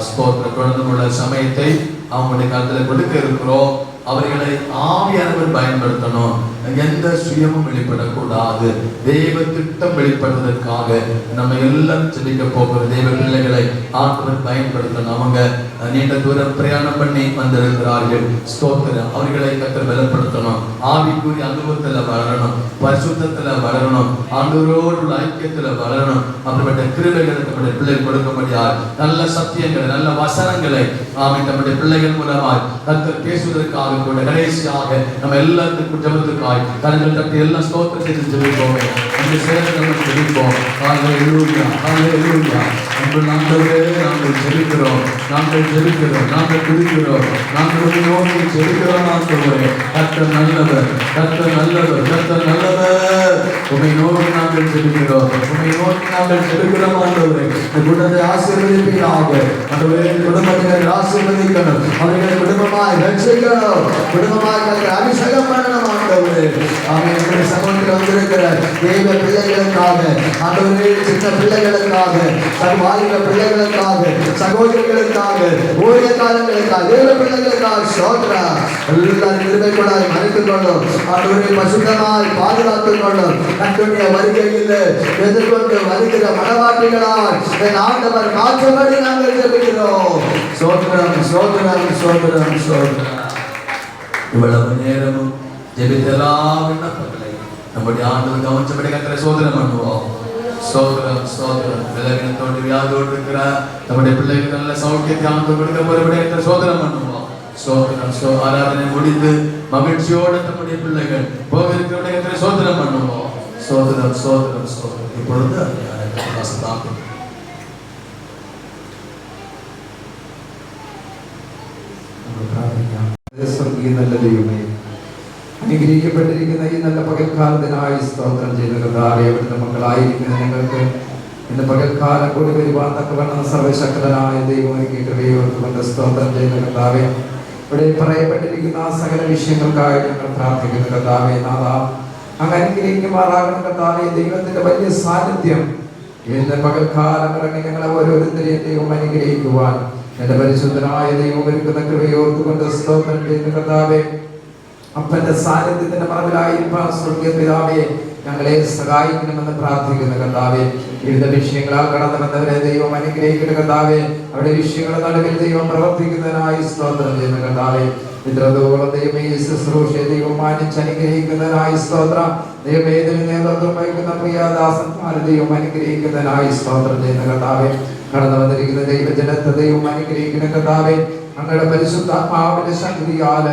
ஸ்தோத்திரம் தொடர்ந்து உள்ள சமயத்தை அவங்களுடைய கருத்துல கொடுக்க இருக்கிறோம். அவர்களை ஆவியானவர் பயன்படுத்தணும். எந்த சுயமும் வெளிப்படக்கூடாது. தெய்வ திட்டம் வெளிப்படுவதற்காக நம்ம எல்லாம் ஜெபிக்க போகிற தெய்வ பிள்ளைகளை ஆண்டவர் பயன்படுத்தணும். அவங்க நீண்ட தூரம் பிரயாணம் பண்ணி வந்திருக்கிறார்கள். ஸ்தோத்திரம். அவர்களை கர்த்தர் பலப்படுத்தணும். ஆவிக்குரிய அனுபவத்துல வளரணும், பரிசுத்தத்துல வளரணும், ஆண்டவரோடு உள்ள ஐக்கியத்துல வளரணும். அப்படிப்பட்ட கிருபைகளை நம்முடைய பிள்ளைகள் கொடுக்கும்படியார் நல்ல சத்தியங்களை, நல்ல வசனங்களை நம்முடைய பிள்ளைகள் மூலமாய் கர்த்தர் பேசுவதற்காக கூட கடைசியாக நம்ம எல்லாத்துக்கும் ஜெபத்துக்காய் கரங்கள் தட்டி எல்லாம் ஸ்தோத்திரம் செய்து ஜெபிப்போம். அந்த சேர்ந்து நம்ம ஜெபிப்போம். ஹல்லேலூயா, ஹல்லேலூயா. ஆண்டவரே, நாங்கள் ஜெபிக்கிறோம், நாங்கள் ஜெபிக்கிறோம், நாங்கள் துதிக்கிறோம், நாங்கள் நோக்கி ஜெபிக்கிறோம். ஆண்டவரே, கர்த்தர் நல்லவர், கர்த்தர் நல்லவர், கர்த்தர் நல்லவர். உம்மை நோக்கி நாங்கள் ஜெபிக்கிறோம், உம்மை நோக்கி நாங்கள் ஜெபிக்கிறோம். ஆண்டவரே, இந்த குடும்பத்தை ஆசீர்வதிப்பீராக. ஆண்டவரே, இந்த குடும்பத்தை ஆசீர்வதிக்கணும், அவர்களை குடும்பமாய் ரட்சிக்கணும், குடும்பமாக அபிஷேகம் பண்ணணும். ஆண்டவரே, அவன் என்னுடைய சமூகத்தில் வந்திருக்கிற தெய்வ பிள்ளைகளுக்காக, ஆண்டவரே, சின்ன பிள்ளைகளுக்காக, வாலிப பிள்ளைகளுக்காக, சகோதரிகளுக்காக, ஊழியக்காரங்களுக்காக, தேவ பிள்ளைகளுக்காக ஸ்தோத்திரம். எல்லாரும் கிருபை கொண்டாய் மறைத்துக் கொள்ளும். ஆண்டவரே, பசுத்தமாய் பாதுகாத்துக் கொள்ளும். கர்த்தருடைய வருகையில் எதிர்கொண்டு வருகிற மனவாட்டிகளால் என் ஆண்டவர் மாற்றும்படி நாங்கள் ஜெபிக்கிறோம். ஸ்தோத்திரம், ஸ்தோத்திரம், ஸ்தோத்திரம், ஸ்தோத்திரம். இவ்வளவு நேரமும் ஜெபித்தெல்லாம் விண்ணப்பங்களை நம்முடைய ஆண்டவர் கவனிச்சபடி கர்த்தரை சோதனம் பண்ணுவோம். ஸ்தோத்திரம், ஸ்தோத்திரம். விலகினத்தோடு வியாதியோடு இருக்கிற நம்முடைய பிள்ளைகளுக்கு நல்ல சௌக்கியத்தை ஆண்டவர் கொடுக்க போறபடி சோதனம் பண்ணுவோம். ஸ்தோத்திரம். ஆராதனை முடிந்து மகிழ்ச்சியோடு நம்முடைய பிள்ளைகள் போக இருக்கிற சோதனம் பண்ணுவோம். ஸ்தோத்திரம், ஸ்தோத்திரம், ஸ்தோத்திரம். இப்பொழுது നല്ല ദൈവമേ, അനുഗ്രഹിക്കും അനുഗ്രഹിക്കപ്പെട്ടിരിക്കുന്ന ഈ നല്ല പകൽക്കാലത്തിനായി സ്തോത്രം ചെയ്ത കർത്താവേ, അവിടുത്തെ മക്കളായിരിക്കുന്ന ഞങ്ങൾക്ക് ഇന്ന് പകൽക്കാലം കൂടി വരുവാൻ തക്കവണ്ണം സർവശക്തനായ ദൈവം കൃപയോർത്തുകൊണ്ട് സ്തോത്രം ചെയ്ത കർത്താവേ, ഇവിടെ പറയപ്പെട്ടിരിക്കുന്ന ആ സകല വിഷയങ്ങൾക്കായി ഞങ്ങൾ പ്രാർത്ഥിക്കുന്ന കർത്താവേ, നാഥാ അങ്ങ് അനുഗ്രഹിക്കുമാറാകണം കർത്താവേ. ദൈവത്തിന്റെ വലിയ സാന്നിധ്യം ഇന്ന് പകൽക്കാലം ഇറങ്ങി ഞങ്ങളെ ഓരോരുത്തരെയും ദൈവം അനുഗ്രഹിക്കുവാൻ എന്റെ പരിശുദ്ധനായ ദൈവം ഒരുക്കുന്ന കൃപയോർത്തുകൊണ്ട് സ്തോത്രം ചെയ്യുന്ന കർത്താവേ, അപ്പന്റെ സാന്നിധ്യത്തിന്റെ മറവിലായിരിക്കാൻ സ്വർഗീയ പിതാവേ ഞങ്ങളെ സഹായിക്കണമെന്ന് പ്രാർത്ഥിക്കുന്ന കർത്താവേ. വിവിധ വിഷയങ്ങളാൽ കടന്നു വന്നവരെ ദൈവം അനുഗ്രഹിക്കുന്ന കർത്താവേ. അവിടെ വിഷയങ്ങളുടെ നടുവിൽ ദൈവം പ്രവർത്തിക്കുന്നതിനായി സ്തോത്രം ചെയ്യുന്ന കർത്താവേ. ഇത്രത്തോളം ദൈവമേ ശുശ്രൂഷയെ ദൈവം മാനിച്ച് അനുഗ്രഹിക്കുന്നതിനായി സ്തോത്രം. ദൈവമേ ഇതിന് നേതൃത്വം വഹിക്കുന്ന പ്രിയദാസന്മാരെ ദൈവം അനുഗ്രഹിക്കുന്നതിനായി സ്തോത്രം ചെയ്യുന്ന കർത്താവേ. കടന്നു വന്നിരിക്കുന്ന ദൈവജനത്തെ ദൈവം അനുഗ്രഹിക്കുന്ന കർത്താവേ. അങ്ങയുടെ പരിശുദ്ധാത്മാവിന്റെ ശക്തിയാൽ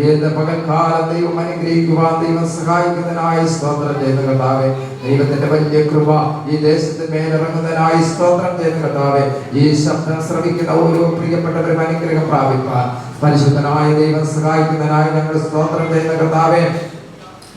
ഏത് പകൽക്കാലം ദൈവം അനുഗ്രഹിക്കുവാൻ ദൈവം സഹായിക്കുന്നതിനായി സ്തോത്രം ചെയ്യുന്ന കർത്താവേ. ദൈവത്തിന്റെ വലിയ കൃപ ഈ ദേശത്തിന് മേലിറങ്ങുന്നതിനായി സ്തോത്രം ചെയ്യുന്ന കർത്താവേ. ഈ ശബ്ദം ശ്രവിക്കുന്ന ഓരോ പ്രിയപ്പെട്ടവരും അനുഗ്രഹം പ്രാപിക്കാൻ പരിശുദ്ധനായ ദൈവം സഹായിക്കുന്നതിനായി ഞങ്ങൾ സ്തോത്രം ചെയ്യുന്ന കർത്താവേ.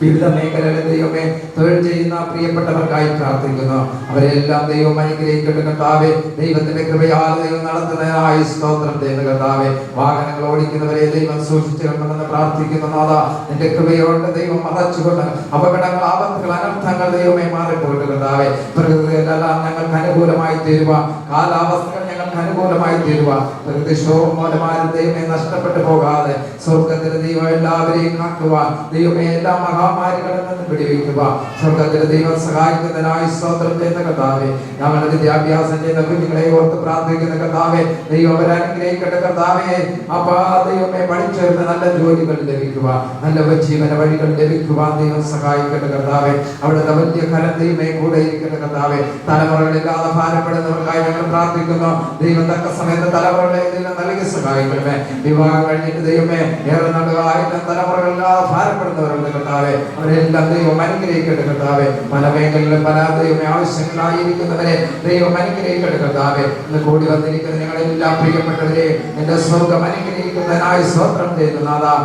വിവിധ മേഖലകളിൽ ദൈവമേ തൊഴിൽ ചെയ്യുന്ന പ്രിയപ്പെട്ടവർക്കായി പ്രാർത്ഥിക്കുന്നു. അവരെല്ലാം ദൈവം അനുഗ്രഹിക്കട്ടെ കർത്താവേ. ദൈവത്തിന്റെ കൃപയാൽ ദൈവം നടത്തുന്നതിനായി സ്തോത്രം ചെയ്യുന്ന കർത്താവേ. വാഹനങ്ങൾ ഓടിക്കുന്നവരെ ദൈവം സൂക്ഷിച്ചു കൊണ്ടെന്ന് പ്രാർത്ഥിക്കുന്നു. നാഥാ നിന്റെ കൃപയോട് ദൈവം മറച്ചുകൊണ്ട് അപകടങ്ങൾ, ആപത്തുകൾ, അനർത്ഥങ്ങൾ ദൈവമേ മാറിപ്പോയിട്ട് കർത്താവേ. പ്രകൃതിയിലെല്ലാം ഞങ്ങൾക്ക് അനുകൂലമായി തീരുക, കാലാവസ്ഥകൾ ഞങ്ങൾക്ക് അനുകൂലമായി തീരുക. പ്രകൃതിക്ഷോഭം മൂലമാരും ദൈവമേ നഷ്ടപ്പെട്ടു പോകാതെ സ്വർഗത്തിലെ ദൈവം എല്ലാവരെയും കാക്കുവാൻ ദൈവമേ എല്ലാ മഹാമാരികളിൽ നിന്ന് പിടിവെക്കുക. സ്വർഗത്തിലെ ദൈവം സഹായിക്കുന്നതിനായി സ്തോത്രം ചെയ്യുന്ന കർത്താവേ. ഞങ്ങളുടെ വിദ്യാഭ്യാസം ചെയ്യുന്ന കുഞ്ഞുങ്ങളെ ഓർത്ത് പ്രാർത്ഥിക്കുന്ന കർത്താവേ. ദൈവം അവരെ അനുഗ്രഹിക്കട്ടെ കർത്താവേ. അപ്പാ ദൈവമേ പഠിച്ചവർക്ക് നല്ല ജോലികൾ ലഭിക്കുക, നല്ല ജീവന വഴികൾ ലഭിക്കുവാൻ ദൈവം സഹായിക്കട്ടെ കർത്താവേ. അവിടുത്തെ വലിയ കരം ദൈവമേ കൂടെ ഇരിക്കട്ടെ കർത്താവേ. തലമുറകളില്ലാതെ ഭാരപ്പെടുന്നവർക്കായി ഞങ്ങൾ പ്രാർത്ഥിക്കുന്നു. ദൈവം തക്ക സമയത്ത് തലമുറകളെ ദൈവം നൽകി സഹായിക്കണമേ. വിവാഹം കഴിഞ്ഞിട്ട് ദൈവമേ ഏറെ നാളുകളായിട്ട് തലമുറകളില്ലാതെ ഭാരപ്പെടുന്നവരുണ്ട് കർത്താവേ. അവരെല്ലാം ദൈവം അനുഗ്രഹിക്കട്ടെ കർത്താവേ. പല മേഖലകളിലും പല ദൈവമേ ആവശ്യങ്ങളായിരിക്കുന്നവരെ ദൈവം അനുഗ്രഹിക്കട്ടെ കർത്താവേ. ഇന്ന് കൂടി വന്നിരിക്കുന്ന ഞങ്ങളെല്ലാം പ്രിയപ്പെട്ടവരെ എന്റെ സ്വർഗം അനുഗ്രഹിക്കുന്നതിനായി സ്തോത്രം ചെയ്യുന്നു. നാഥാ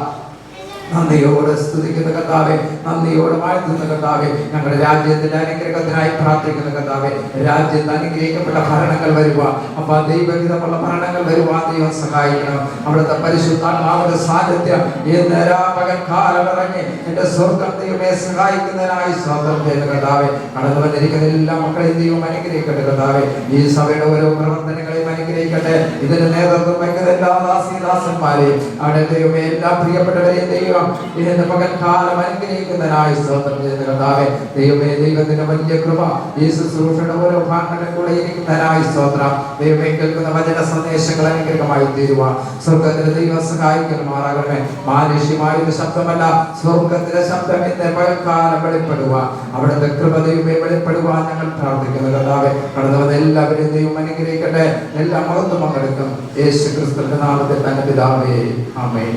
നന്ദിയോടെ സ്തുതിക്കുന്ന കർത്താവേ, നന്ദിയോടെ വാഴ്ത്തുന്ന കർത്താവേ. ഞങ്ങളുടെ രാജ്യത്തിന്റെ അനുഗ്രഹത്തിനായി പ്രാർത്ഥിക്കുന്ന കർത്താവേ. രാജ്യത്ത് അനുഗ്രഹിക്കപ്പെട്ട ഭരണങ്ങൾ വരുക, അപ്പൊ ദൈവഹിതമുള്ള ഭരണങ്ങൾ വരുവാൻ ദൈവം സഹായിക്കണം. അവിടുത്തെ പരിശുദ്ധാത്മാവിന്റെ സാന്നിധ്യം ഈ പകൽക്കാലം ഇറങ്ങി എന്റെ സ്വർഗം ദൈവമേ സഹായിക്കുന്നതിനായി സ്തോത്രം ചെയ്യുന്ന കർത്താവേ. കടന്നു വന്നിരിക്കുന്ന എല്ലാ മക്കളെയും ദൈവം അനുഗ്രഹിക്കട്ടെ കർത്താവേ. ഈ സഭയുടെ ഓരോ പ്രവർത്തനങ്ങളെയും അനുഗ്രഹിക്കട്ടെ. ഇതിന് നേതൃത്വം വയ്ക്കുന്ന എല്ലാ ദാസിദാസന്മാരെയും അവിടെ ദൈവമേ എല്ലാ പ്രിയപ്പെട്ടവരെയും ദൈവം ഇതിന്റെ പകൽക്കാലം അനുഗ്രഹിക്കുന്നതിനായി സ്തോത്രം ചെയ്യുന്ന കർത്താവേ. ദൈവമേ ദൈവത്തിന്റെ വലിയ കൃപ ഈ ശുശ്രൂഷയുടെ ഓരോ ഭാഗങ്ങളിൽ കൂടെ ഇരിക്കുന്നതിനായി സ്തോത്രം. ദൈവമേ കേൾക്കുന്ന വചന സന്ദേശങ്ങൾ അനുഗ്രഹമായി തീരുക. സ്വർഗത്തിന്റെ ദൈവം സഹായിക്കണമാറാകണമേ. മാനുഷ്യമായ ശബ്ദമല്ല, സ്വർഗത്തിന്റെ ശബ്ദം ഇന്ന് പകൽക്കാലം വെളിപ്പെടുക. അവിടുത്തെ കൃപ ദൈവമേ വെളിപ്പെടുവാൻ ഞങ്ങൾ പ്രാർത്ഥിക്കുന്നു കർത്താവേ. കടന്നു വന്ന എല്ലാവരെയും ദൈവം അനുഗ്രഹിക്കട്ടെ. എല്ലാ മഹത്വം പങ്കെടുക്കും യേശു ക്രിസ്തുവിന്റെ നാമത്തിൽ തന്നെ പിതാവേ, ആമേൻ.